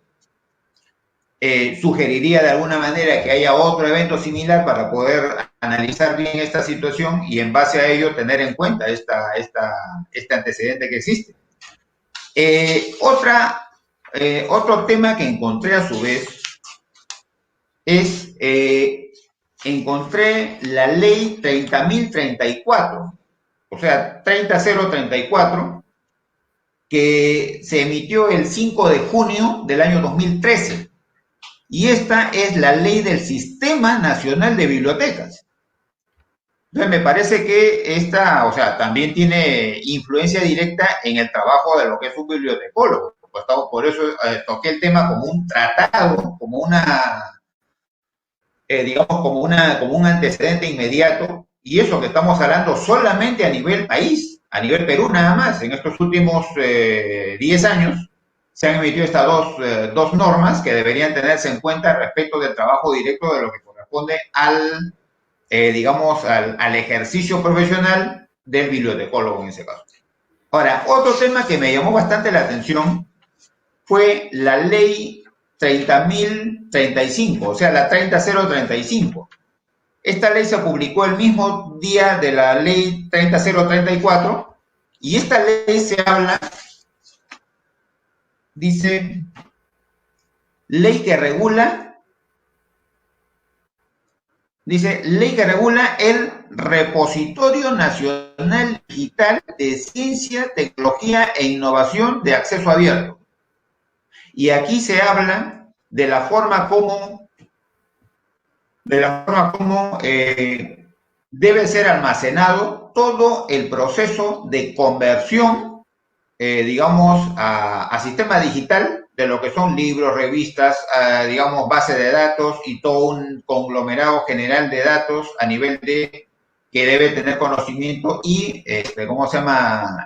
Speaker 4: Sugeriría de alguna manera que haya otro evento similar para poder analizar bien esta situación y en base a ello tener en cuenta este antecedente que existe. Otro tema que encontré a su vez es, encontré la ley 30.034, o sea, 30.034, que se emitió el 5 de junio del año 2013. Y esta es la ley del Sistema Nacional de Bibliotecas. Entonces, me parece que esta, o sea, también tiene influencia directa en el trabajo de lo que es un bibliotecólogo. Por eso toqué el tema como un tratado, como como un antecedente inmediato, y eso que estamos hablando solamente a nivel país, a nivel Perú nada más. En estos últimos 10 años se han emitido estas dos normas que deberían tenerse en cuenta respecto del trabajo directo de lo que corresponde al ejercicio profesional del bibliotecólogo en ese caso. Ahora, otro tema que me llamó bastante la atención fue la ley 30.035, o sea, la 30.035. Esta ley se publicó el mismo día de la ley 30.034, y esta ley se habla, dice, ley que regula el Repositorio Nacional Digital de Ciencia, Tecnología e Innovación de acceso abierto. Y aquí se habla de la forma como debe ser almacenado todo el proceso de conversión, a sistema digital de lo que son libros, revistas, bases de datos y todo un conglomerado general de datos a nivel de que debe tener conocimiento y,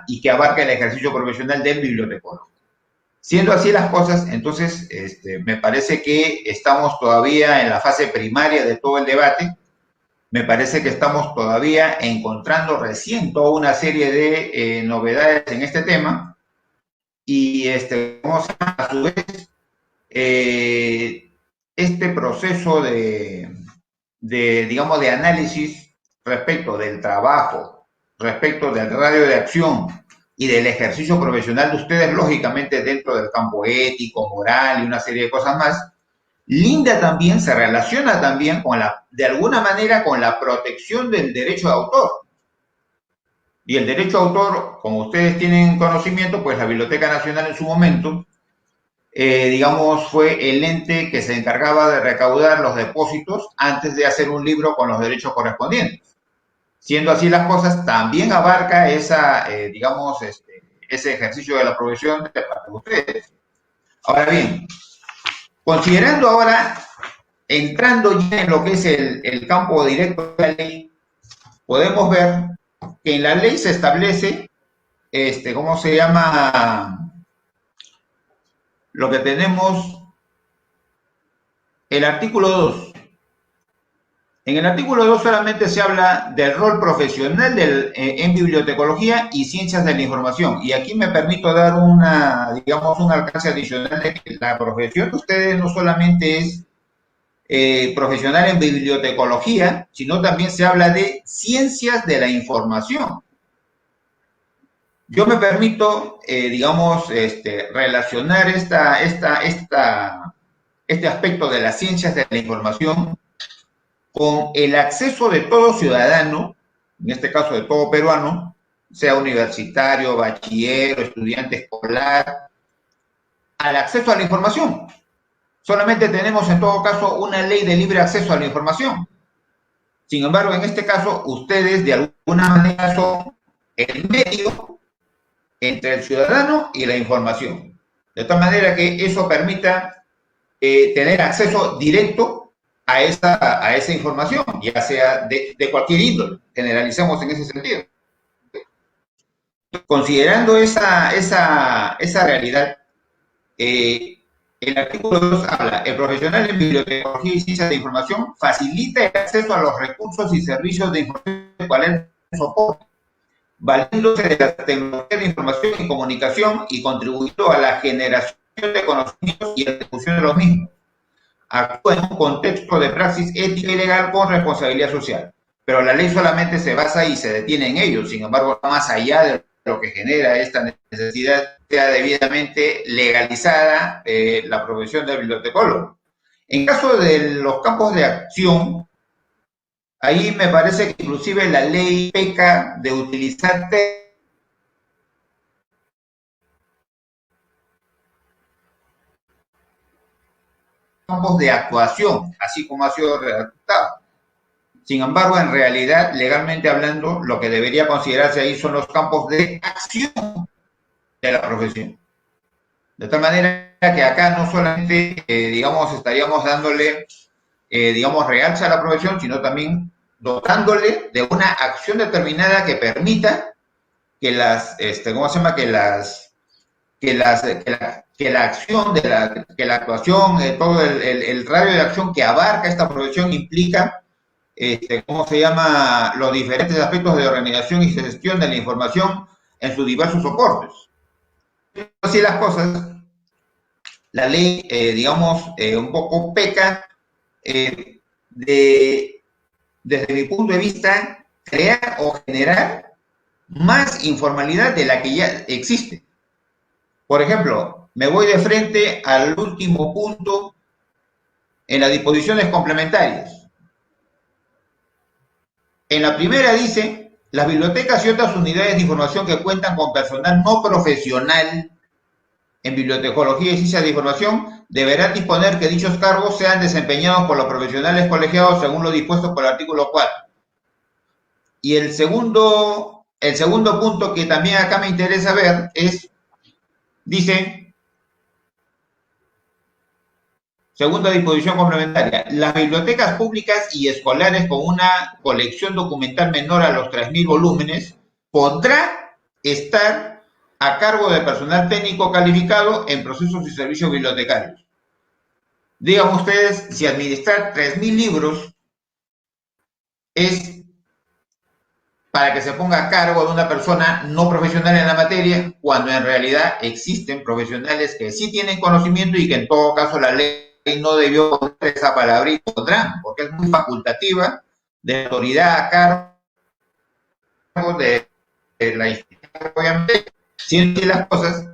Speaker 4: y que abarca el ejercicio profesional del bibliotecólogo. Siendo así las cosas, entonces, me parece que estamos todavía en la fase primaria de todo el debate. Me parece que estamos todavía encontrando recién toda una serie de novedades en este tema. Y, a su vez, este proceso de análisis respecto del trabajo, respecto del radio de acción y del ejercicio profesional de ustedes, lógicamente dentro del campo ético, moral y una serie de cosas más, linda también, se relaciona también con de alguna manera con la protección del derecho de autor. Y el derecho de autor, como ustedes tienen conocimiento, pues la Biblioteca Nacional en su momento, digamos, fue el ente que se encargaba de recaudar los depósitos antes de hacer un libro con los derechos correspondientes. Siendo así las cosas, también abarca digamos, ese ejercicio de la profesión de parte de ustedes. Ahora bien, considerando ahora, entrando ya en lo que es el campo directo de la ley, podemos ver que en la ley se establece, ¿cómo se llama? Lo que tenemos, el artículo 2. En el artículo 2 solamente se habla del rol profesional en bibliotecología y ciencias de la información. Y aquí me permito dar digamos, un alcance adicional de que la profesión de ustedes no solamente es profesional en bibliotecología, sino también se habla de ciencias de la información. Yo me permito, digamos, relacionar este aspecto de las ciencias de la información con el acceso de todo ciudadano, en este caso de todo peruano, sea universitario, bachiller o estudiante escolar, al acceso a la información. Solamente tenemos en todo caso una ley de libre acceso a la información. Sin embargo, en este caso, ustedes de alguna manera son el medio entre el ciudadano y la información. De tal manera que eso permita tener acceso directo a esa información, ya sea de cualquier índole, generalicemos en ese sentido. Considerando esa realidad, el artículo 2 habla, el profesional en bibliotecología y ciencias de información facilita el acceso a los recursos y servicios de información de cualquier soporte, valiéndose de la tecnología de información y comunicación y contribuyendo a la generación de conocimientos y ejecución de los mismos. Actúa en un contexto de praxis ética y legal con responsabilidad social. Pero la ley solamente se basa y se detiene en ello. Sin embargo, más allá de lo que genera esta necesidad, sea debidamente legalizada la profesión del bibliotecólogo. En caso de los campos de acción, ahí me parece que inclusive la ley peca de utilizar campos de actuación, así como ha sido redactado. Sin embargo, en realidad, legalmente hablando, lo que debería considerarse ahí son los campos de acción de la profesión. De tal manera que acá no solamente, digamos, estaríamos dándole, digamos, realce a la profesión, sino también dotándole de una acción determinada que permita que ¿cómo se llama? Que la acción, que la actuación, todo el radio de acción que abarca esta profesión implica, ¿cómo se llama? Los diferentes aspectos de organización y gestión de la información en sus diversos soportes. Así las cosas, la ley, digamos, un poco peca desde mi punto de vista, crear o generar más informalidad de la que ya existe. Por ejemplo, me voy de frente al último punto en las disposiciones complementarias. En la primera dice, las bibliotecas y otras unidades de información que cuentan con personal no profesional en bibliotecología y ciencias de información deberán disponer que dichos cargos sean desempeñados por los profesionales colegiados según lo dispuesto por el artículo 4. Y el segundo punto que también acá me interesa ver es, dice, segunda disposición complementaria, las bibliotecas públicas y escolares con una colección documental menor a los 3.000 volúmenes podrá estar a cargo de personal técnico calificado en procesos y servicios bibliotecarios. Digan ustedes si administrar 3.000 libros es para que se ponga a cargo de una persona no profesional en la materia, cuando en realidad existen profesionales que sí tienen conocimiento y que en todo caso la ley no debió poner esa palabra y podrán, porque es muy facultativa de autoridad a cargo de la institución, obviamente, siendo las cosas,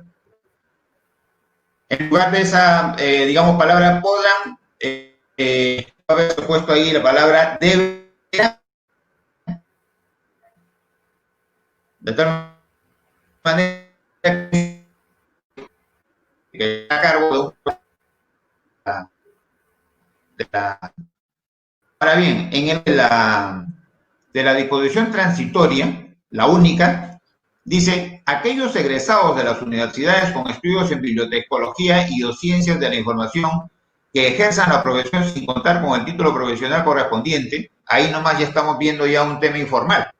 Speaker 4: en lugar de esa, digamos, palabra podrán, haber puesto ahí la palabra deberá, de tal manera que está a cargo de la. Ahora bien, de la disposición transitoria, la única, dice, aquellos egresados de las universidades con estudios en bibliotecología y o ciencias de la información que ejerzan la profesión sin contar con el título profesional correspondiente, ahí nomás ya estamos viendo ya un tema informal,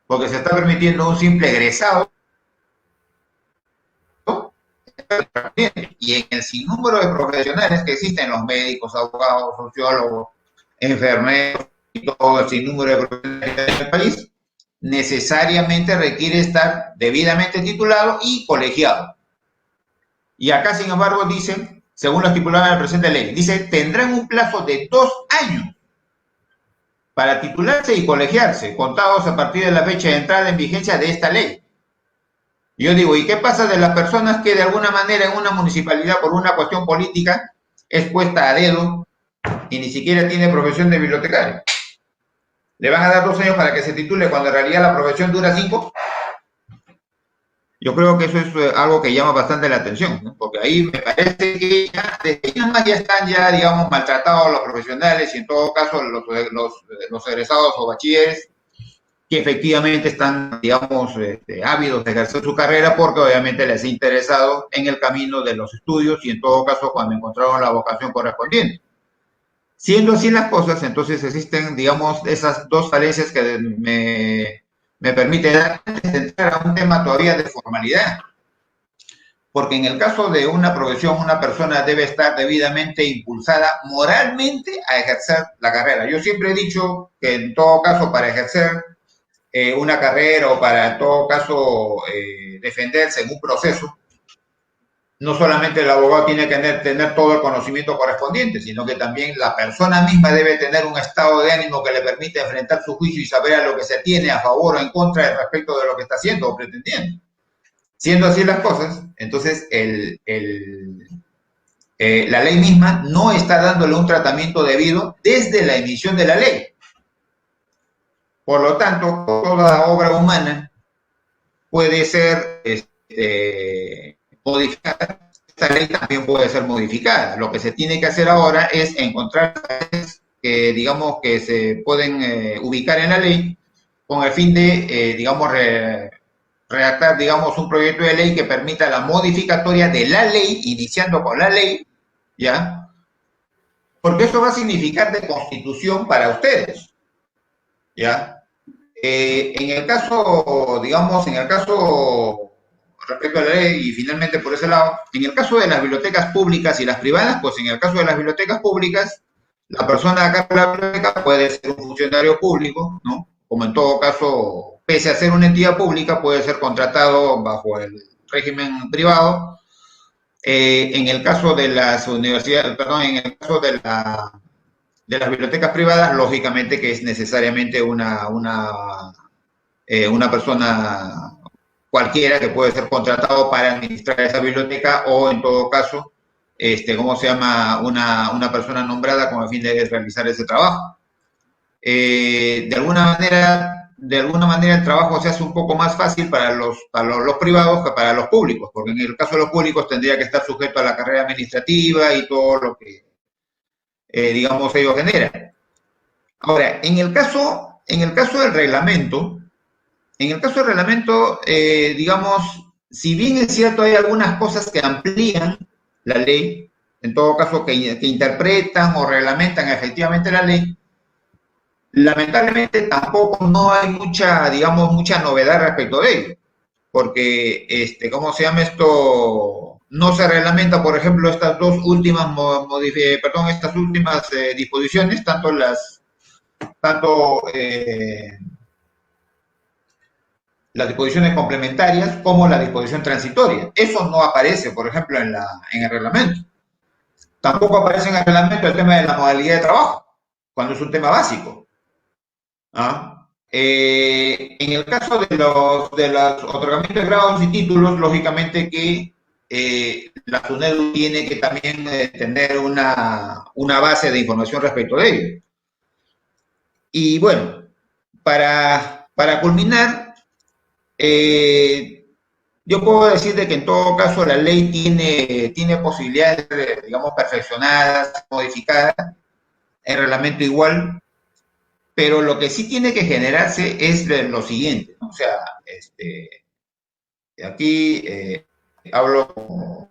Speaker 4: porque se está permitiendo un simple egresado, ¿no? Y en el sinnúmero de profesionales que existen, los médicos, abogados, sociólogos, enfermeros y todo el sinnúmero de profesionales del país, necesariamente requiere estar debidamente titulado y colegiado. Y acá, sin embargo, dice, según lo estipulado en la presente ley, dice, tendrán un plazo de 2 años para titularse y colegiarse, contados a partir de la fecha de entrada en vigencia de esta ley. Yo digo, ¿y qué pasa de las personas que de alguna manera en una municipalidad por una cuestión política es puesta a dedo y ni siquiera tiene profesión de bibliotecario? ¿Le van a dar 2 años para que se titule cuando en realidad la profesión dura 5? Yo creo que eso es algo que llama bastante la atención, ¿no? Porque ahí me parece que ya, ya están ya, digamos, maltratados los profesionales y en todo caso los egresados o bachilleres que efectivamente están, digamos, ávidos de ejercer su carrera porque obviamente les ha interesado en el camino de los estudios y en todo caso cuando encontraron la vocación correspondiente. Siendo así las cosas, entonces existen, digamos, esas dos falencias que me permite dar antes de entrar a un tema todavía de formalidad. Porque en el caso de una profesión, una persona debe estar debidamente impulsada moralmente a ejercer la carrera. Yo siempre he dicho que en todo caso para ejercer una carrera o para en todo caso defenderse en un proceso, no solamente el abogado tiene que tener todo el conocimiento correspondiente, sino que también la persona misma debe tener un estado de ánimo que le permite enfrentar su juicio y saber a lo que se tiene a favor o en contra respecto de lo que está haciendo o pretendiendo. Siendo así las cosas, entonces la ley misma no está dándole un tratamiento debido desde la emisión de la ley. Por lo tanto, toda obra humana puede ser modificada. Esta ley también puede ser modificada. Lo que se tiene que hacer ahora es encontrar que, digamos, que se pueden ubicar en la ley con el fin de, digamos, redactar, digamos, un proyecto de ley que permita la modificatoria de la ley, iniciando con la ley, ¿ya? Porque eso va a significar de constitución para ustedes, ¿ya? En el caso, digamos, respecto a la ley y finalmente por ese lado, en el caso de las bibliotecas públicas y las privadas, pues en el caso de las bibliotecas públicas, la persona a cargo de la biblioteca puede ser un funcionario público, ¿no? Como en todo caso, pese a ser una entidad pública, puede ser contratado bajo el régimen privado. En el caso de las universidades, perdón, en el caso de las bibliotecas privadas, lógicamente que es necesariamente una persona cualquiera que puede ser contratado para administrar esa biblioteca o en todo caso, ¿cómo se llama? Una persona nombrada con el fin de realizar ese trabajo. De alguna manera el trabajo se hace un poco más fácil para los privados que para los públicos, porque en el caso de los públicos tendría que estar sujeto a la carrera administrativa y todo lo que, digamos, ello genera. Ahora, en el caso del reglamento, digamos, si bien es cierto, hay algunas cosas que amplían la ley, en todo caso que interpretan o reglamentan efectivamente la ley, lamentablemente tampoco no hay mucha novedad respecto de ello, porque, ¿cómo se llama esto? No se reglamenta, por ejemplo, estas últimas disposiciones, tanto las disposiciones complementarias como la disposición transitoria. Eso no aparece, por ejemplo, en el reglamento. Tampoco aparece en el reglamento el tema de la modalidad de trabajo, cuando es un tema básico. ¿Ah? En el caso de los otorgamientos de grados y títulos, lógicamente que la SUNEDU tiene que también tener una base de información respecto de ello. Y bueno, para culminar, yo puedo decir de que en todo caso la ley tiene posibilidades, digamos, perfeccionadas, modificadas, en reglamento igual, pero lo que sí tiene que generarse es lo siguiente, ¿no? O sea, aquí hablo,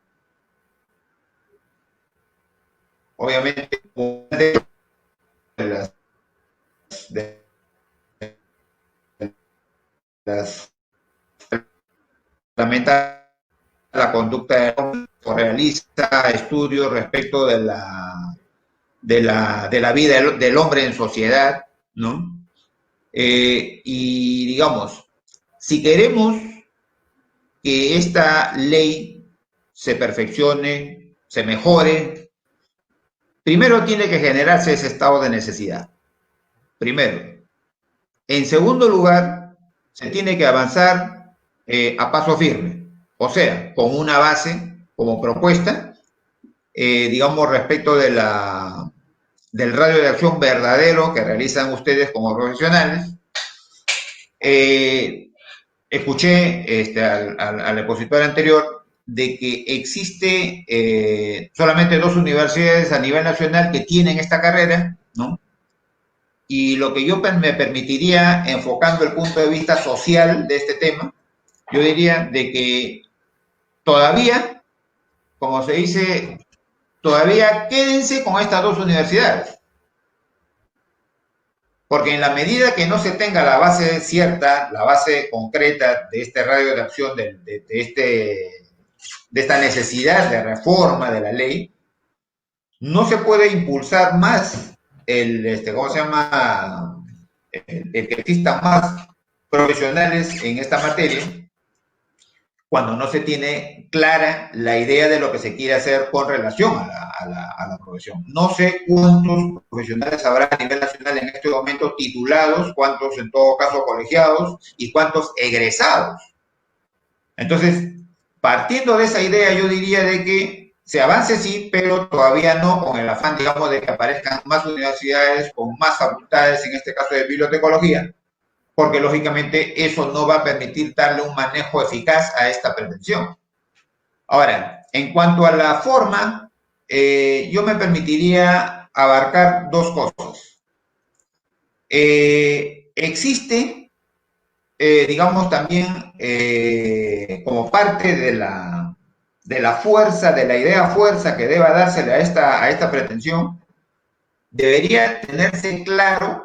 Speaker 4: obviamente, de las lamenta la conducta del hombre, realiza estudios respecto de la vida del hombre en sociedad, ¿no? Y digamos, si queremos que esta ley se perfeccione, se mejore, primero tiene que generarse ese estado de necesidad. Primero. En segundo lugar, se tiene que avanzar a paso firme, o sea, con una base como propuesta, digamos, respecto del radio de acción verdadero que realizan ustedes como profesionales. Escuché al expositor anterior de que existe solamente 2 universidades a nivel nacional que tienen esta carrera, ¿no? Y lo que yo me permitiría, enfocando el punto de vista social de este tema, yo diría de que todavía, como se dice, todavía quédense con estas 2 universidades. Porque en la medida que no se tenga la base cierta, la base concreta de este radio de acción, de esta necesidad de reforma de la ley, no se puede impulsar más ¿cómo se llama? El que existan más profesionales en esta materia, cuando no se tiene clara la idea de lo que se quiere hacer con relación a la profesión. No sé cuántos profesionales habrá a nivel nacional en este momento titulados, cuántos en todo caso colegiados y cuántos egresados. Entonces, partiendo de esa idea, yo diría de que se avance sí, pero todavía no con el afán, digamos, de que aparezcan más universidades con más facultades, en este caso de bibliotecología, porque lógicamente eso no va a permitir darle un manejo eficaz a esta prevención. Ahora, en cuanto a la forma, yo me permitiría abarcar 2 cosas. Existe, digamos, también como parte de la fuerza, de la idea fuerza que deba dársele a esta pretensión, debería tenerse claro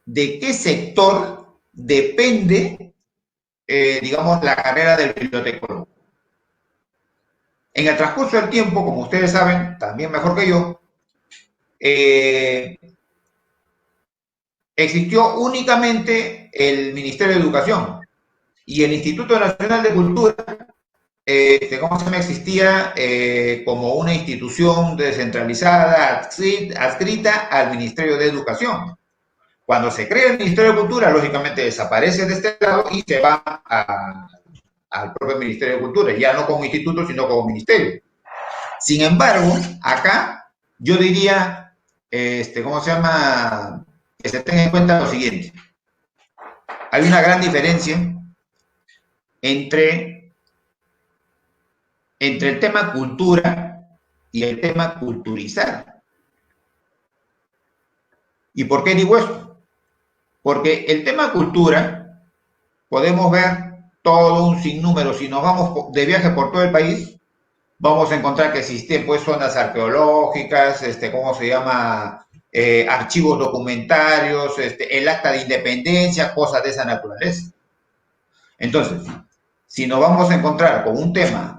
Speaker 4: de qué sector depende, digamos, la carrera del bibliotecólogo. En el transcurso del tiempo, como ustedes saben, también mejor que yo, existió únicamente el Ministerio de Educación y el Instituto Nacional de Cultura, ¿cómo se llama? Existía como una institución descentralizada adscrita al Ministerio de Educación. Cuando se crea el Ministerio de Cultura, lógicamente desaparece de este lado y se va al propio Ministerio de Cultura, ya no como instituto, sino como ministerio. Sin embargo, acá yo diría, ¿cómo se llama? Que se tenga en cuenta lo siguiente. Hay una gran diferencia entre el tema cultura y el tema culturizar. ¿Y por qué digo esto? Porque el tema cultura, podemos ver todo un sinnúmero. Si nos vamos de viaje por todo el país, vamos a encontrar que existen pues zonas arqueológicas, ¿cómo se llama? Archivos documentarios, el acta de independencia, cosas de esa naturaleza. Entonces, si nos vamos a encontrar con un tema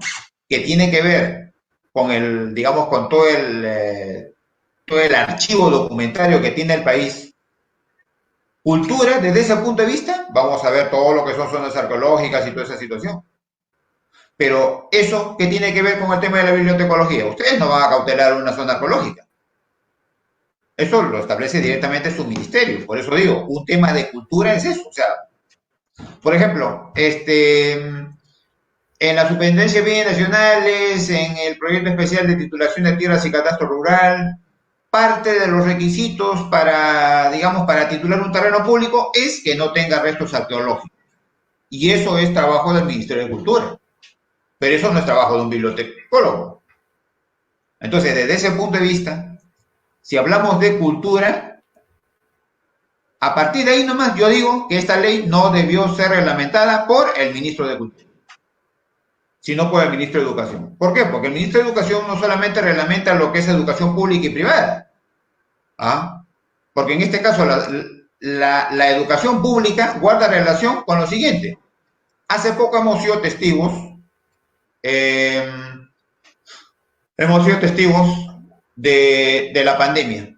Speaker 4: que tiene que ver con el, digamos, con todo el archivo documentario que tiene el país, cultura, desde ese punto de vista, vamos a ver todo lo que son zonas arqueológicas y toda esa situación. Pero eso, ¿qué tiene que ver con el tema de la bibliotecología? Ustedes no van a cautelar una zona arqueológica. Eso lo establece directamente su ministerio. Por eso digo, un tema de cultura es eso. O sea, por ejemplo, en la Superintendencia de Bienes Nacionales, en el proyecto especial de titulación de tierras y catastro rural, parte de los requisitos para, digamos, para titular un terreno público es que no tenga restos arqueológicos. Y eso es trabajo del Ministerio de Cultura. Pero eso no es trabajo de un bibliotecólogo. Entonces, desde ese punto de vista, si hablamos de cultura, a partir de ahí nomás yo digo que esta ley no debió ser reglamentada por el ministro de Cultura, sino por el ministro de Educación. ¿Por qué? Porque el ministro de Educación no solamente reglamenta lo que es educación pública y privada, ¿ah? Porque en este caso la educación pública guarda relación con lo siguiente. Hace poco hemos sido testigos de la pandemia.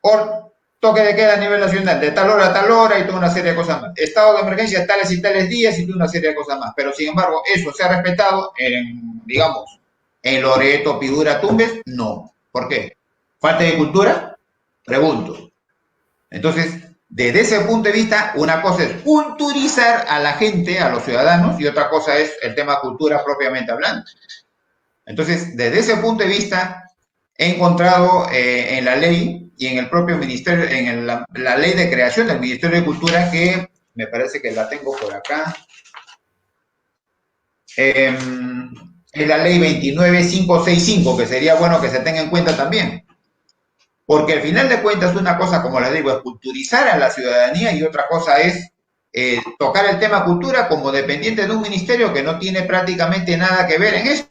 Speaker 4: Por toque de queda a nivel nacional, de tal hora a tal hora y toda una serie de cosas más. Estado de emergencia tales y tales días y toda una serie de cosas más. Pero sin embargo, eso se ha respetado en, digamos, en Loreto, Piura, Tumbes, no. ¿Por qué? ¿Falta de cultura? Pregunto. Entonces, desde ese punto de vista, una cosa es culturizar a la gente, a los ciudadanos, y otra cosa es el tema cultura propiamente hablando. Entonces, desde ese punto de vista, he encontrado en la ley y en el propio ministerio, en la ley de creación del Ministerio de Cultura, que me parece que la tengo por acá, es la ley 29565, que sería bueno que se tenga en cuenta también. Porque al final de cuentas, una cosa, como les digo, es culturizar a la ciudadanía y otra cosa es tocar el tema cultura como dependiente de un ministerio que no tiene prácticamente nada que ver en eso.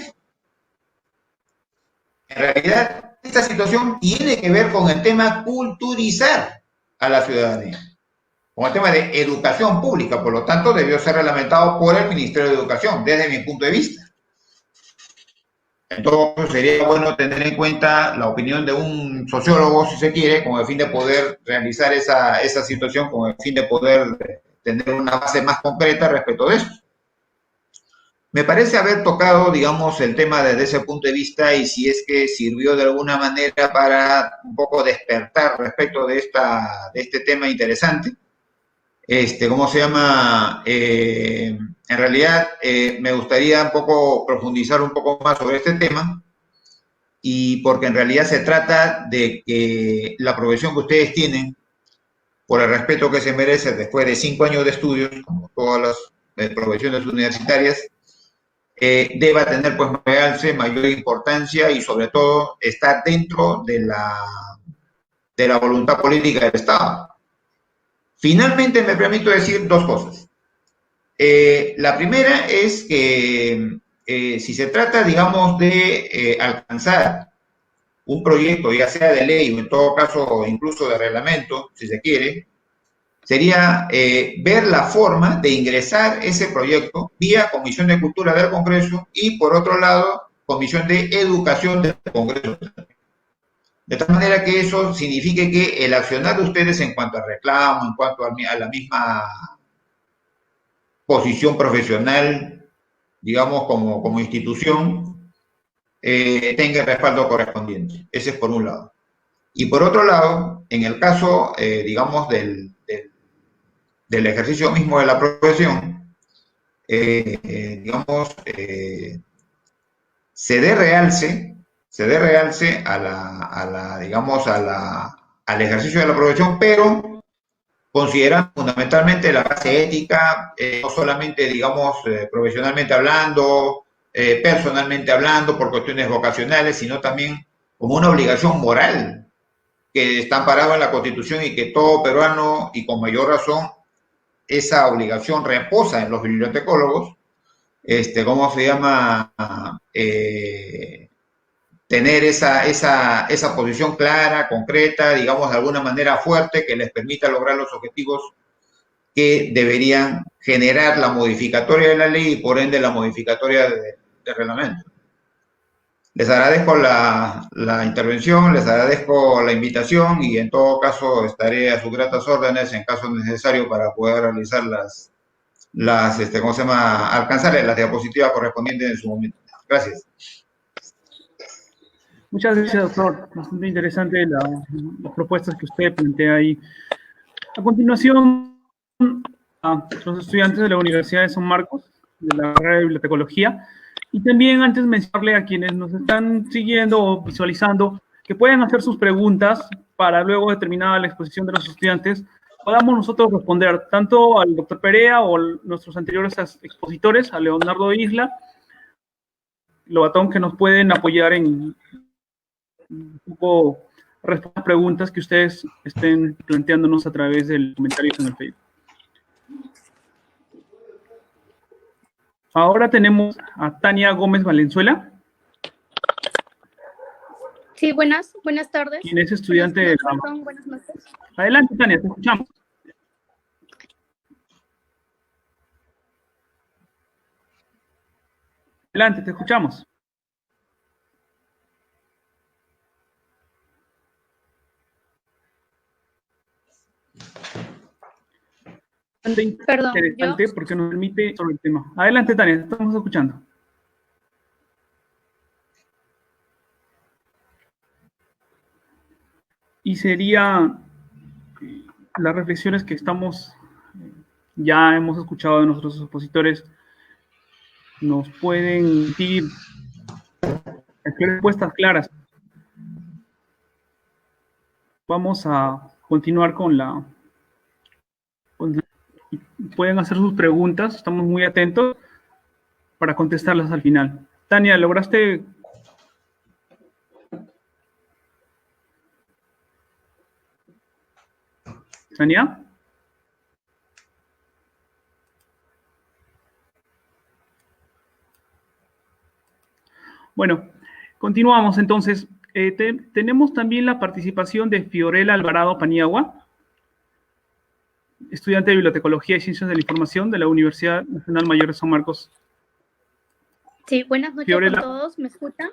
Speaker 4: En realidad, esta situación tiene que ver con el tema culturizar a la ciudadanía, con el tema de educación pública, por lo tanto, debió ser reglamentado por el Ministerio de Educación, desde mi punto de vista. Entonces, sería bueno tener en cuenta la opinión de un sociólogo, si se quiere, con el fin de poder realizar esa situación, con el fin de poder tener una base más concreta respecto de esto. Me parece haber tocado, digamos, el tema desde ese punto de vista y si es que sirvió de alguna manera para un poco despertar respecto de este tema interesante. ¿Cómo se llama? En realidad, me gustaría un poco profundizar un poco más sobre este tema y porque en realidad se trata de que la profesión que ustedes tienen, por el respeto que se merece después de 5 años de estudios, como todas las profesiones universitarias, deba tener pues realce, mayor importancia y sobre todo estar dentro de la voluntad política del Estado. Finalmente me permito decir 2 cosas. La primera es que si se trata, digamos, de alcanzar un proyecto, ya sea de ley o en todo caso incluso de reglamento, si se quiere, sería ver la forma de ingresar ese proyecto vía Comisión de Cultura del Congreso y, por otro lado, Comisión de Educación del Congreso. De tal manera que eso signifique que el accionar de ustedes en cuanto al reclamo, en cuanto a la misma posición profesional, digamos, como institución, tenga el respaldo correspondiente. Ese es por un lado. Y por otro lado, en el caso, digamos, del ejercicio mismo de la profesión, digamos, se dé realce al ejercicio de la profesión, pero considerando fundamentalmente la base ética, no solamente, digamos, profesionalmente hablando, personalmente hablando, por cuestiones vocacionales, sino también como una obligación moral que está amparada en la Constitución y que todo peruano, y con mayor razón, esa obligación reposa en los bibliotecólogos, ¿cómo se llama? Tener esa posición clara, concreta, digamos, de alguna manera fuerte, que les permita lograr los objetivos que deberían generar la modificatoria de la ley y, por ende, la modificatoria del reglamento. Les agradezco la intervención, les agradezco la invitación y, en todo caso, estaré a sus gratas órdenes en caso necesario para poder realizar ¿cómo se llama? Alcanzar las diapositivas correspondientes en su momento. Gracias.
Speaker 1: Muchas gracias, doctor. Bastante interesante las propuestas que usted plantea ahí. A continuación, a los estudiantes de la Universidad de San Marcos de la carrera de bibliotecología. Y también antes mencionarle a quienes nos están siguiendo o visualizando que pueden hacer sus preguntas para luego de terminada la exposición de los estudiantes podamos nosotros responder tanto al doctor Perea o a nuestros anteriores expositores, a Leonardo Isla, Lobatón, que nos pueden apoyar en un poco responder a preguntas que ustedes estén planteándonos a través del comentario en el Facebook. Ahora tenemos a Tania Gómez Valenzuela.
Speaker 5: Sí, buenas tardes.
Speaker 1: Quien es estudiante de la...
Speaker 5: Perdón, buenas noches.
Speaker 1: Adelante, Tania, te escuchamos. Adelante, te escuchamos.
Speaker 5: Perdón,
Speaker 1: interesante porque nos permite sobre el tema. Adelante, Tania, te estamos escuchando. Y sería las reflexiones que ya hemos escuchado de nuestros expositores, nos pueden decir respuestas claras. Vamos a continuar pueden hacer sus preguntas, estamos muy atentos para contestarlas al final. Tania, ¿lograste? Tania. Bueno, continuamos entonces. Tenemos también la participación de Fiorella Alvarado Paniagua, estudiante de Bibliotecología y Ciencias de la Información de la Universidad Nacional Mayor de San Marcos.
Speaker 5: Sí, buenas noches
Speaker 1: Fiorella.
Speaker 5: a todos. ¿Me escuchan?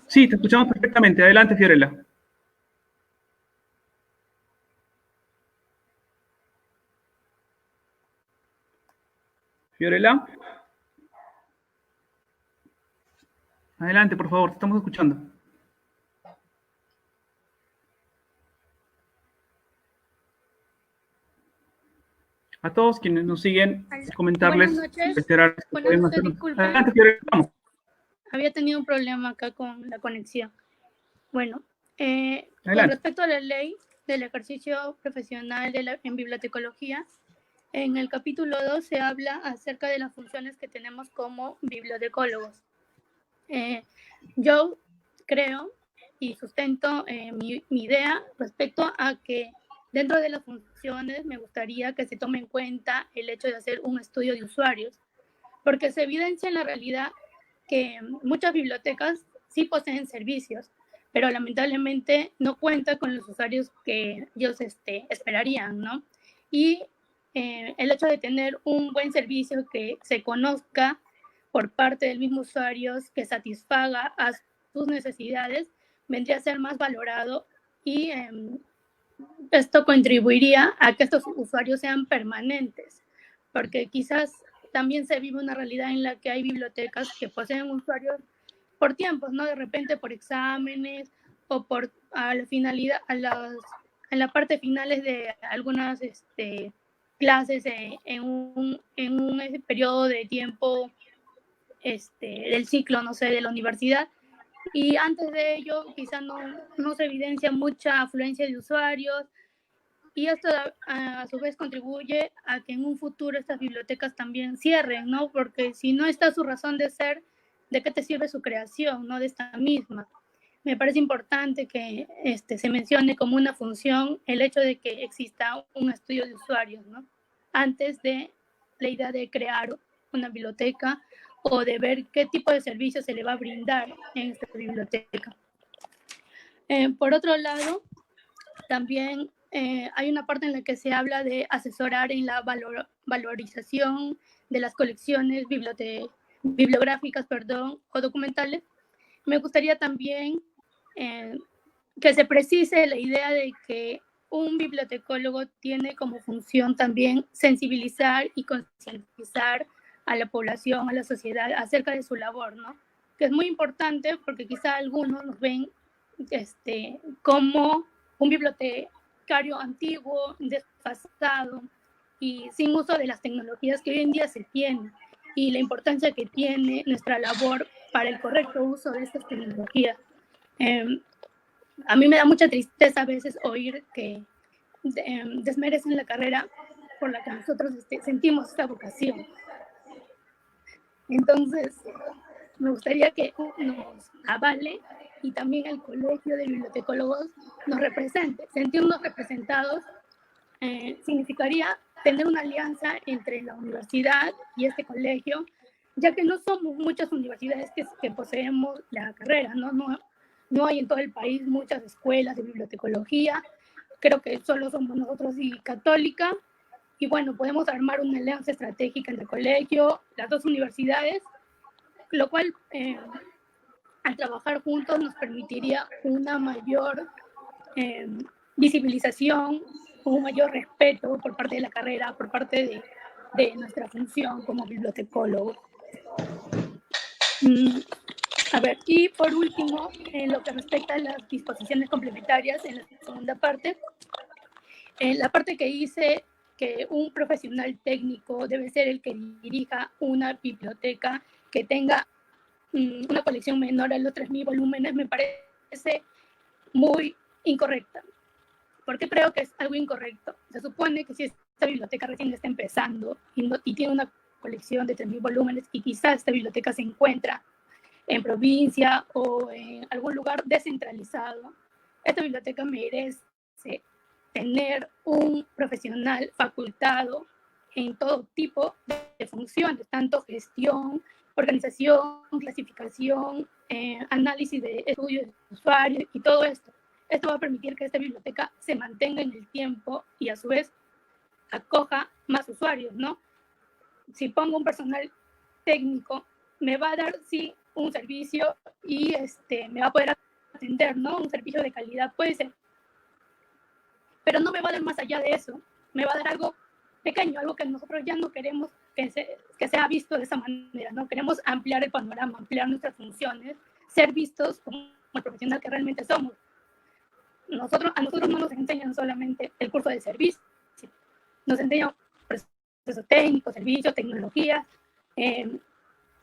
Speaker 1: Sí, te escuchamos perfectamente. Adelante, Fiorella. Fiorella. Adelante, por favor, te estamos escuchando. A todos quienes nos siguen, comentarles, esperar que pueden hacer. Adelante, Fiorella, vamos.
Speaker 5: Había tenido un problema acá con la conexión. Bueno, con
Speaker 1: Adelante.
Speaker 5: respecto a la ley del ejercicio profesional en bibliotecología, en el capítulo 2 se habla acerca de las funciones que tenemos como bibliotecólogos. Yo creo y sustento mi idea respecto a que dentro de las funciones me gustaría que se tome en cuenta el hecho de hacer un estudio de usuarios, porque se evidencia en la realidad que muchas bibliotecas sí poseen servicios, pero lamentablemente no cuenta con los usuarios que ellos esperarían, ¿no? Y el hecho de tener un buen servicio que se conozca por parte del mismo usuario, que satisfaga a sus necesidades, vendría a ser más valorado y esto contribuiría a que estos usuarios sean permanentes, porque quizás también se vive una realidad en la que hay bibliotecas que poseen usuarios por tiempos, ¿no? De repente por exámenes o por a la finalidad, en la parte finales de algunas clases en un periodo de tiempo del ciclo, no sé, de la universidad. Y antes de ello quizá no se evidencia mucha afluencia de usuarios y esto a su vez contribuye a que en un futuro estas bibliotecas también cierren, ¿no? Porque si no está su razón de ser, ¿de qué te sirve su creación, no? De esta misma. Me parece importante que se mencione como una función el hecho de que exista un estudio de usuarios, ¿no? Antes de la idea de crear una biblioteca o de ver qué tipo de servicios se le va a brindar en esta biblioteca. Por otro lado, también hay una parte en la que se habla de asesorar en la valorización de las colecciones bibliográficas, o documentales. Me gustaría también que se precise la idea de que un bibliotecólogo tiene como función también sensibilizar y concientizar a la población, a la sociedad, acerca de su labor, ¿no? Que es muy importante porque quizá algunos nos ven como un bibliotecario antiguo, desfasado, y sin uso de las tecnologías que hoy en día se tienen y la importancia que tiene nuestra labor para el correcto uso de estas tecnologías. A mí me da mucha tristeza a veces oír que desmerecen la carrera por la que nosotros sentimos esta vocación. Entonces, me gustaría que nos avale y también el Colegio de Bibliotecólogos nos represente. Sentirnos representados significaría tener una alianza entre la universidad y este colegio, ya que no somos muchas universidades que poseemos la carrera, no hay en todo el país muchas escuelas de bibliotecología, creo que solo somos nosotros y Católica, y bueno, podemos armar una alianza estratégica entre el colegio, las dos universidades, lo cual al trabajar juntos nos permitiría una mayor visibilización, un mayor respeto por parte de la carrera, por parte de nuestra función como bibliotecólogo. A ver, y por último, en lo que respecta a las disposiciones complementarias, en la segunda parte, en la parte que dice que un profesional técnico debe ser el que dirija una biblioteca que tenga una colección menor a los 3.000 volúmenes, me parece muy incorrecta. ¿Por qué creo que es algo incorrecto? Se supone que si esta biblioteca recién está empezando y tiene una colección de 3.000 volúmenes y quizás esta biblioteca se encuentra en provincia o en algún lugar descentralizado, esta biblioteca merece tener un profesional facultado en todo tipo de funciones, tanto gestión, organización, clasificación, análisis de estudios de usuarios y todo esto. Esto va a permitir que esta biblioteca se mantenga en el tiempo y a su vez acoja más usuarios, ¿no? Si pongo un personal técnico, me va a dar, sí, un servicio y me va a poder atender, ¿no? Un servicio de calidad, puede ser. Pero no me va a dar más allá de eso. Me va a dar algo pequeño, algo que nosotros ya no queremos que sea visto de esa manera, ¿no? Queremos ampliar el panorama, ampliar nuestras funciones, ser vistos como el profesional que realmente somos. A nosotros no nos enseñan solamente el curso de servicio, nos enseñan procesos técnicos, servicios, tecnología, un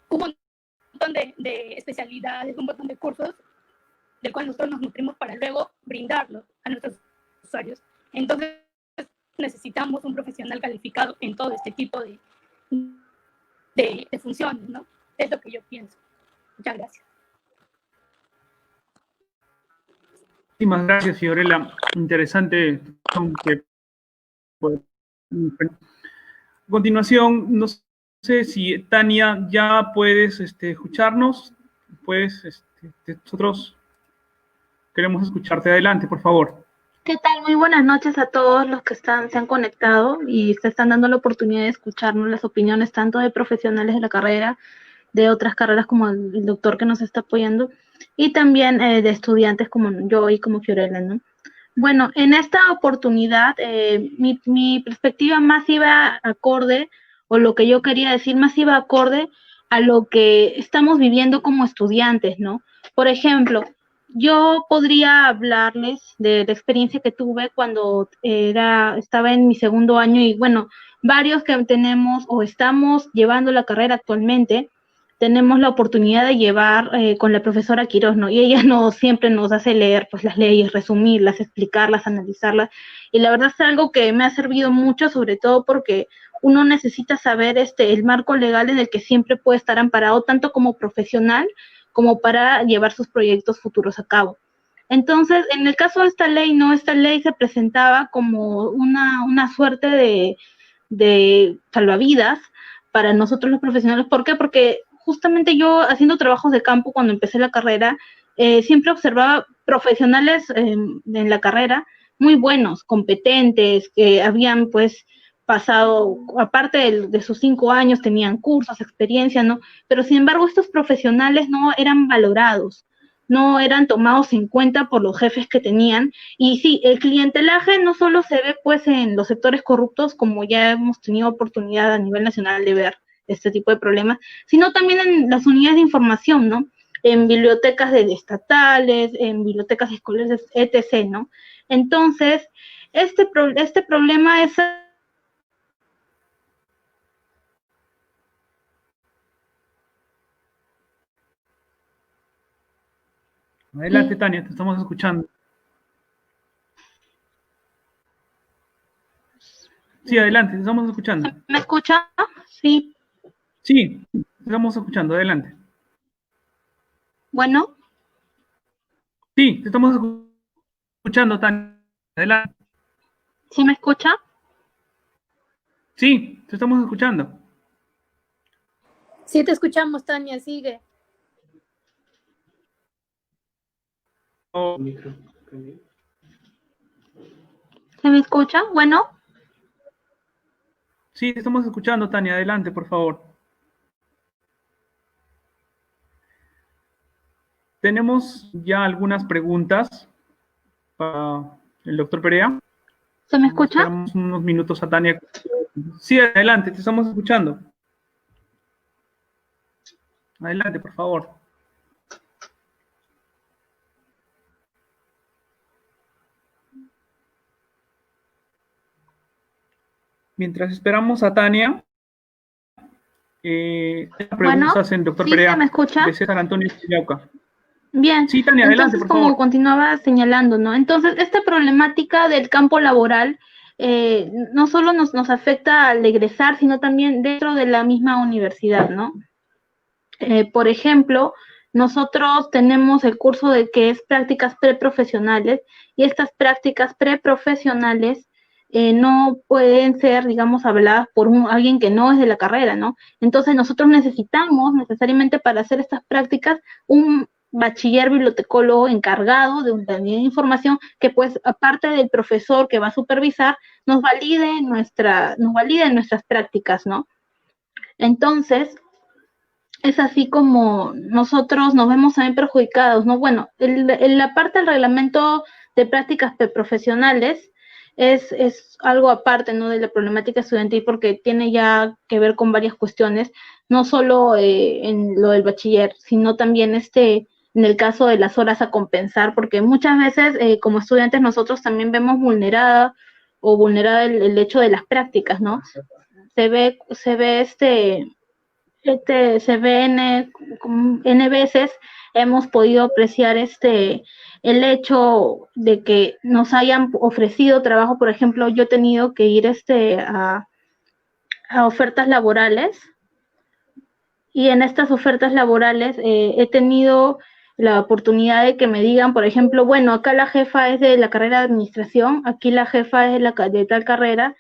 Speaker 5: montón de especialidades, un montón de cursos del cual nosotros nos nutrimos para luego brindarlo a nuestros usuarios. Entonces, necesitamos un profesional calificado en todo este tipo de funciones, ¿no? Es lo que yo pienso. Muchas gracias.
Speaker 1: Muchísimas gracias, Fiorella. Interesante. A continuación, no sé si Tania ya puedes escucharnos. Nosotros queremos escucharte. Adelante, por favor.
Speaker 6: ¿Qué tal? Muy buenas noches a todos los que se han conectado y se están dando la oportunidad de escucharnos las opiniones tanto de profesionales de la carrera, de otras carreras como el doctor que nos está apoyando, y también de estudiantes como yo y como Fiorella, ¿no? Bueno, en esta oportunidad mi perspectiva más iba acorde, o lo que yo quería decir más iba acorde a lo que estamos viviendo como estudiantes, ¿no? Por ejemplo, yo podría hablarles de la experiencia que tuve cuando estaba en mi segundo año y bueno, varios que tenemos o estamos llevando la carrera actualmente, tenemos la oportunidad de llevar con la profesora Quiroz, ¿no? Y ella siempre nos hace leer pues las leyes, resumirlas, explicarlas, analizarlas, y la verdad es algo que me ha servido mucho, sobre todo porque uno necesita saber el marco legal en el que siempre puede estar amparado, tanto como profesional, como para llevar sus proyectos futuros a cabo. Entonces, en el caso de esta ley, ¿no? Esta ley se presentaba como una suerte de salvavidas para nosotros los profesionales. ¿Por qué? Porque justamente yo, haciendo trabajos de campo cuando empecé la carrera, siempre observaba profesionales en la carrera muy buenos, competentes, que habían pues pasado, aparte de sus 5 años, tenían cursos, experiencia, ¿no? Pero sin embargo estos profesionales no eran valorados, no eran tomados en cuenta por los jefes que tenían. Y sí, el clientelaje no solo se ve pues en los sectores corruptos, como ya hemos tenido oportunidad a nivel nacional de ver este tipo de problemas, sino también en las unidades de información, ¿no? En bibliotecas estatales, en bibliotecas escolares, etc., ¿no? Entonces, este problema es
Speaker 1: Adelante, Tania, te estamos escuchando. Sí, adelante, te estamos escuchando.
Speaker 6: ¿Me escucha? Sí.
Speaker 1: Sí, te estamos escuchando, adelante.
Speaker 6: Bueno,
Speaker 1: Sí, te estamos escuchando, Tania. Adelante.
Speaker 6: ¿sí me escucha?
Speaker 1: Sí, te estamos escuchando.
Speaker 5: Sí, te escuchamos, Tania, sigue.
Speaker 1: Oh,
Speaker 6: ¿Se me escucha? Bueno,
Speaker 1: sí, te estamos escuchando, Tania. Adelante, por favor. Tenemos ya algunas preguntas para el doctor Perea.
Speaker 6: ¿se me escucha?
Speaker 1: Esperamos unos minutos a Tania. Sí, adelante, te estamos escuchando. Adelante, por favor. Mientras esperamos a Tania, esta pregunta
Speaker 6: Bueno,
Speaker 1: hacen doctor
Speaker 6: ¿sí
Speaker 1: Perea
Speaker 6: se me escucha?
Speaker 1: de César Antonio Chillauca.
Speaker 6: Bien,
Speaker 1: Sí, Tania, adelante,
Speaker 6: entonces
Speaker 1: por favor.
Speaker 6: como continuaba señalando, ¿no? Entonces, esta problemática del campo laboral no solo nos afecta al egresar, sino también dentro de la misma universidad, ¿no? Por ejemplo, nosotros tenemos el curso de que es prácticas preprofesionales y estas prácticas preprofesionales no pueden ser, digamos, habladas por alguien que no es de la carrera, ¿no? Entonces nosotros necesitamos necesariamente para hacer estas prácticas un bachiller bibliotecólogo encargado de también información que pues aparte del profesor que va a supervisar nos valide nuestras prácticas, ¿no? Entonces, es así como nosotros nos vemos también perjudicados, ¿no? Bueno, la parte del reglamento de prácticas profesionales es algo aparte, ¿no? De la problemática estudiantil porque tiene ya que ver con varias cuestiones, no solo en lo del bachiller, sino también en el caso de las horas a compensar, porque muchas veces como estudiantes nosotros también vemos vulnerada el hecho de las prácticas, ¿no? Se ve se ve N veces hemos podido apreciar el hecho de que nos hayan ofrecido trabajo. Por ejemplo, yo he tenido que ir a ofertas laborales y en estas ofertas laborales he tenido la oportunidad de que me digan, por ejemplo, bueno, acá la jefa es de la carrera de administración, aquí la jefa es de tal carrera.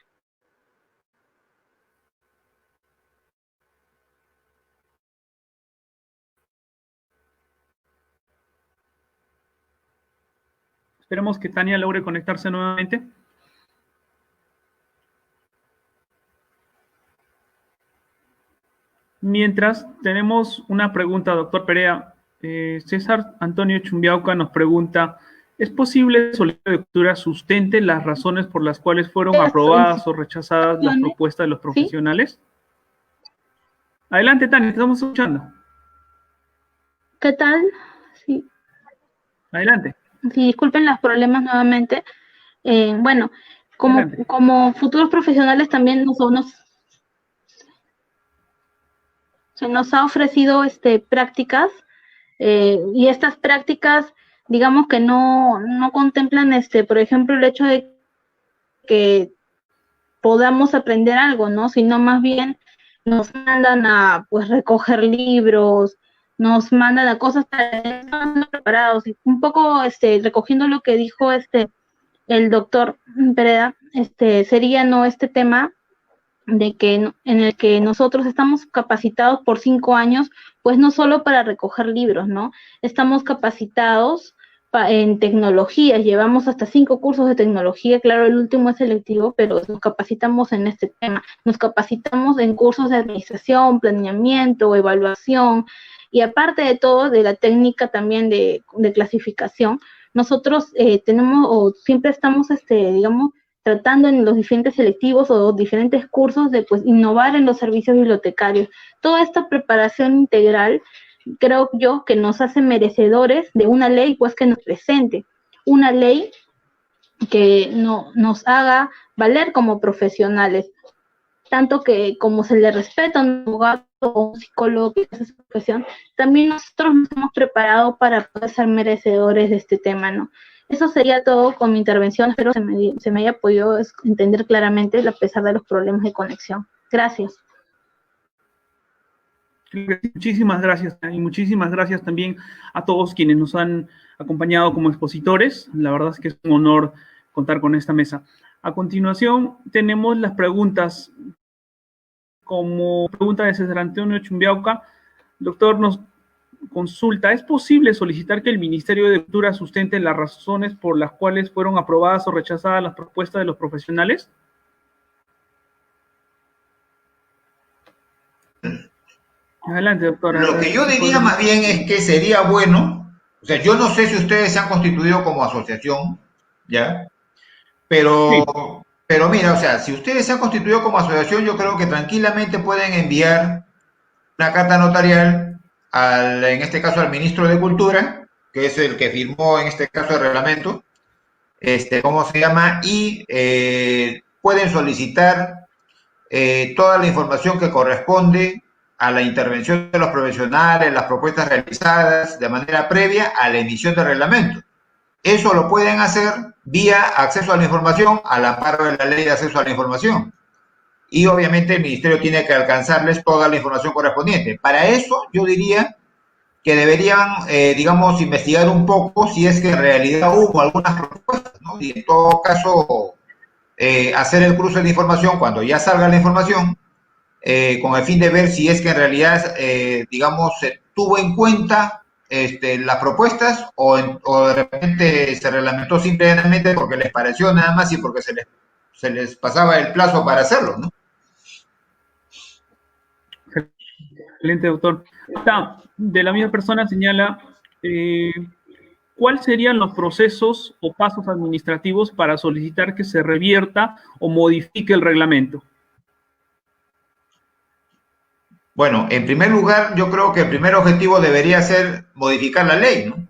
Speaker 1: Esperemos que Tania logre conectarse nuevamente. Mientras, tenemos una pregunta, doctor Perea. César Antonio Chumbiauca nos pregunta, ¿es posible que la solicitud de lectura sustente las razones por las cuales fueron aprobadas o rechazadas las propuestas de los profesionales? ¿Sí? Adelante, Tania, te estamos escuchando.
Speaker 6: ¿Qué tal? Sí.
Speaker 1: Adelante.
Speaker 6: Sí, disculpen los problemas nuevamente. Bueno, como futuros profesionales también se nos ha ofrecido prácticas y estas prácticas, digamos que no contemplan, por ejemplo, el hecho de que podamos aprender algo, ¿no? Sino más bien nos mandan a pues recoger libros, nos mandan a cosas para estar preparados. Y un poco recogiendo lo que dijo el doctor Pereda, sería no este tema de que en el que nosotros estamos capacitados por 5 años, pues no solo para recoger libros, ¿no? Estamos capacitados en tecnología, llevamos hasta 5 cursos de tecnología, claro, el último es selectivo, pero nos capacitamos en este tema, nos capacitamos en cursos de administración, planeamiento, evaluación, y aparte de todo, de la técnica también de clasificación, nosotros tenemos o siempre estamos, digamos, tratando en los diferentes selectivos o diferentes cursos de pues innovar en los servicios bibliotecarios. Toda esta preparación integral creo yo que nos hace merecedores de una ley pues que nos presente, una ley que nos haga valer como profesionales, tanto que como se le respeta a un abogado o un psicólogo que hace su profesión, también nosotros nos hemos preparado para poder ser merecedores de este tema, ¿no? Eso sería todo con mi intervención. Espero se me haya podido entender claramente a pesar de los problemas de conexión. Gracias.
Speaker 1: Muchísimas gracias y muchísimas gracias también a todos quienes nos han acompañado como expositores. La verdad es que es un honor contar con esta mesa. A continuación tenemos las preguntas. Como pregunta de César Antonio Chumbiauca, doctor, nos consulta, ¿es posible solicitar que el Ministerio de Cultura sustente las razones por las cuales fueron aprobadas o rechazadas las propuestas de los profesionales? Adelante, doctora.
Speaker 4: Lo que yo diría más bien es que sería bueno, o sea, yo no sé si ustedes se han constituido como asociación, ¿ya? Pero mira, o sea, si ustedes se han constituido como asociación, yo creo que tranquilamente pueden enviar una carta notarial, en este caso al ministro de Cultura, que es el que firmó en este caso el reglamento, ¿cómo se llama? Y pueden solicitar toda la información que corresponde a la intervención de los profesionales, las propuestas realizadas de manera previa a la emisión del reglamento. Eso lo pueden hacer vía acceso a la información, al amparo de la ley de acceso a la información. Y obviamente el ministerio tiene que alcanzarles toda la información correspondiente. Para eso yo diría que deberían, digamos, investigar un poco si es que en realidad hubo algunas propuestas, ¿no? Y en todo caso, hacer el cruce de información cuando ya salga la información, con el fin de ver si es que en realidad, digamos, se tuvo en cuenta las propuestas o de repente se reglamentó simplemente porque les pareció nada más y porque se les pasaba el plazo para hacerlo, ¿no?
Speaker 1: Excelente, doctor. De la misma persona señala, ¿cuáles serían los procesos o pasos administrativos para solicitar que se revierta o modifique el reglamento?
Speaker 4: Bueno, en primer lugar, yo creo que el primer objetivo debería ser modificar la ley, ¿no?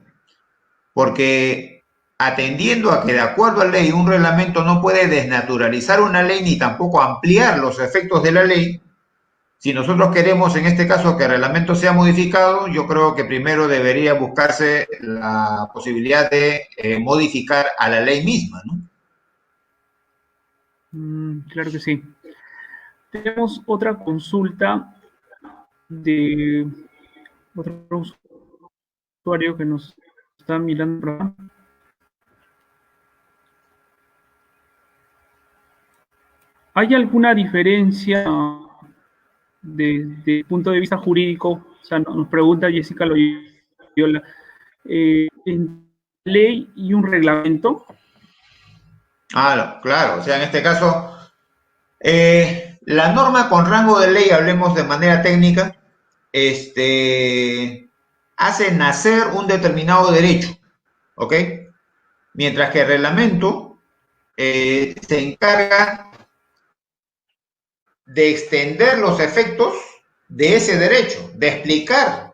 Speaker 4: Porque atendiendo a que de acuerdo a la ley un reglamento no puede desnaturalizar una ley ni tampoco ampliar los efectos de la ley, si nosotros queremos en este caso que el reglamento sea modificado, yo creo que primero debería buscarse la posibilidad de modificar a la ley misma, ¿no?
Speaker 1: Claro que sí. Tenemos otra consulta de otro usuario que nos está mirando. ¿Hay alguna diferencia desde el punto de vista jurídico? O sea, nos pregunta Jessica Loyola, ¿en ley y un reglamento?
Speaker 4: Claro, o sea, en este caso, la norma con rango de ley, hablemos de manera técnica, hace nacer un determinado derecho, ¿ok? Mientras que el reglamento se encarga de extender los efectos de ese derecho, de explicar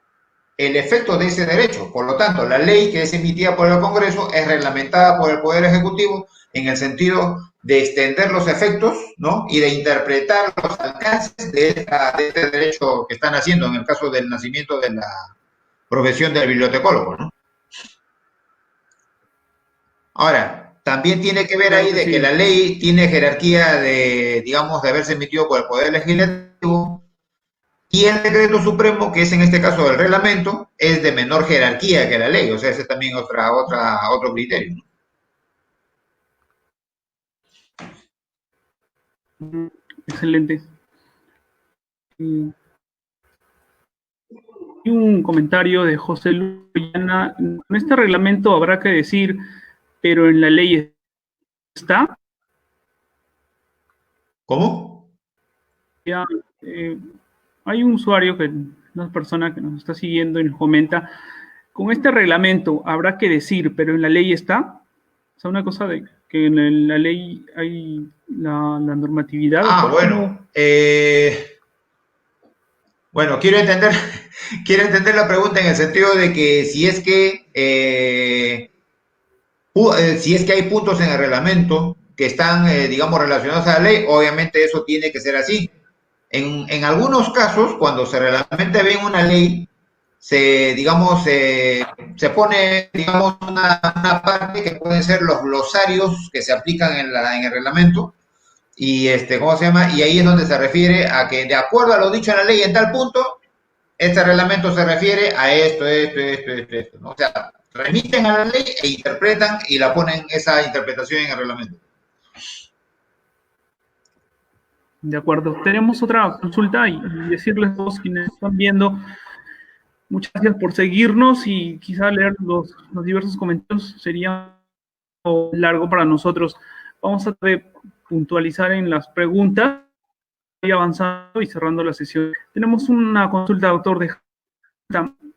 Speaker 4: el efecto de ese derecho. Por lo tanto, la ley que es emitida por el Congreso es reglamentada por el Poder Ejecutivo en el sentido de extender los efectos, ¿no? Y de interpretar los alcances de este derecho que están haciendo en el caso del nacimiento de la profesión del bibliotecólogo, ¿no? Ahora, también tiene que ver ahí de que la ley tiene jerarquía de, digamos, de haberse emitido por el Poder Legislativo, y el decreto supremo, que es en este caso el reglamento, es de menor jerarquía que la ley. O sea, ese es también otro criterio,
Speaker 1: ¿no? Excelente. Y un comentario de José Luyana. En este reglamento habrá que decir, pero en la ley está.
Speaker 4: ¿Cómo?
Speaker 1: Ya, hay un usuario, una persona que nos está siguiendo y nos comenta, con este reglamento habrá que decir, pero en la ley está. O sea, una cosa de que en la ley hay la normatividad.
Speaker 4: Bueno. Bueno, quiero entender la pregunta en el sentido de que si es que hay puntos en el reglamento que están, digamos, relacionados a la ley, obviamente eso tiene que ser así. en algunos casos, cuando se reglamenta bien una ley, digamos, se pone, digamos, una parte que pueden ser los glosarios que se aplican en el reglamento, y ¿cómo se llama? Y ahí es donde se refiere a que, de acuerdo a lo dicho en la ley en tal punto, este reglamento se refiere a esto, ¿no? O sea, remiten a la ley e interpretan y la ponen esa interpretación en el reglamento.
Speaker 1: De acuerdo. Tenemos otra consulta y decirles a todos quienes están viendo, muchas gracias por seguirnos y quizá leer los diversos comentarios sería largo para nosotros. Vamos a puntualizar en las preguntas y avanzando y cerrando la sesión. Tenemos una consulta, doctor, de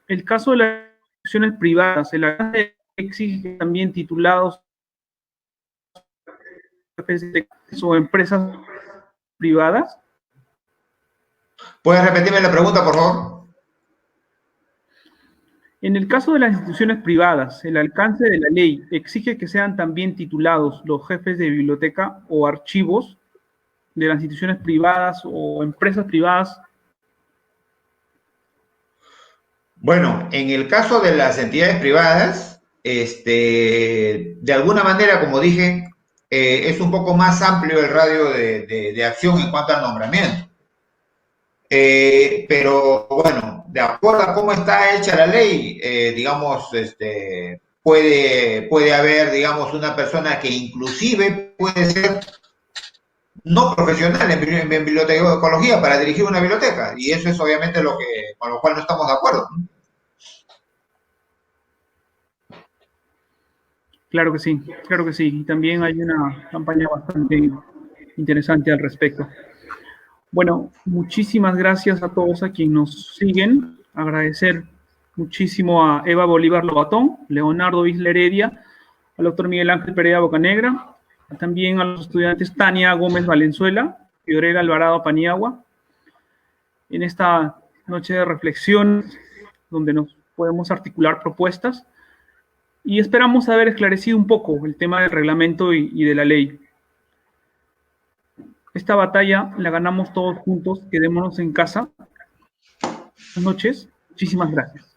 Speaker 1: el caso de las instituciones privadas, el alcance exige también titulados o empresas privadas.
Speaker 4: ¿Puedes repetirme la pregunta, por favor?
Speaker 1: En el caso de las instituciones privadas, el alcance de la ley exige que sean también titulados los jefes de biblioteca o archivos de las instituciones privadas o empresas privadas.
Speaker 4: Bueno, en el caso de las entidades privadas, de alguna manera, como dije, es un poco más amplio el radio de acción en cuanto al nombramiento. Pero bueno, de acuerdo a cómo está hecha la ley, digamos, puede haber, digamos, una persona que inclusive puede ser no profesional en bibliotecología para dirigir una biblioteca, y eso es obviamente con lo cual no estamos de acuerdo, ¿no?
Speaker 1: Claro que sí, claro que sí. Y también hay una campaña bastante interesante al respecto. Bueno, muchísimas gracias a todos a quienes nos siguen. Agradecer muchísimo a Eva Bolívar Lobatón, Leonardo Isla Heredia, al doctor Miguel Ángel Pereira Bocanegra, también a los estudiantes Tania Gómez Valenzuela, Fiorella Alvarado Paniagua, en esta noche de reflexión donde nos podemos articular propuestas y esperamos haber esclarecido un poco el tema del reglamento y de la ley. Esta batalla la ganamos todos juntos, quedémonos en casa. Buenas noches, muchísimas gracias.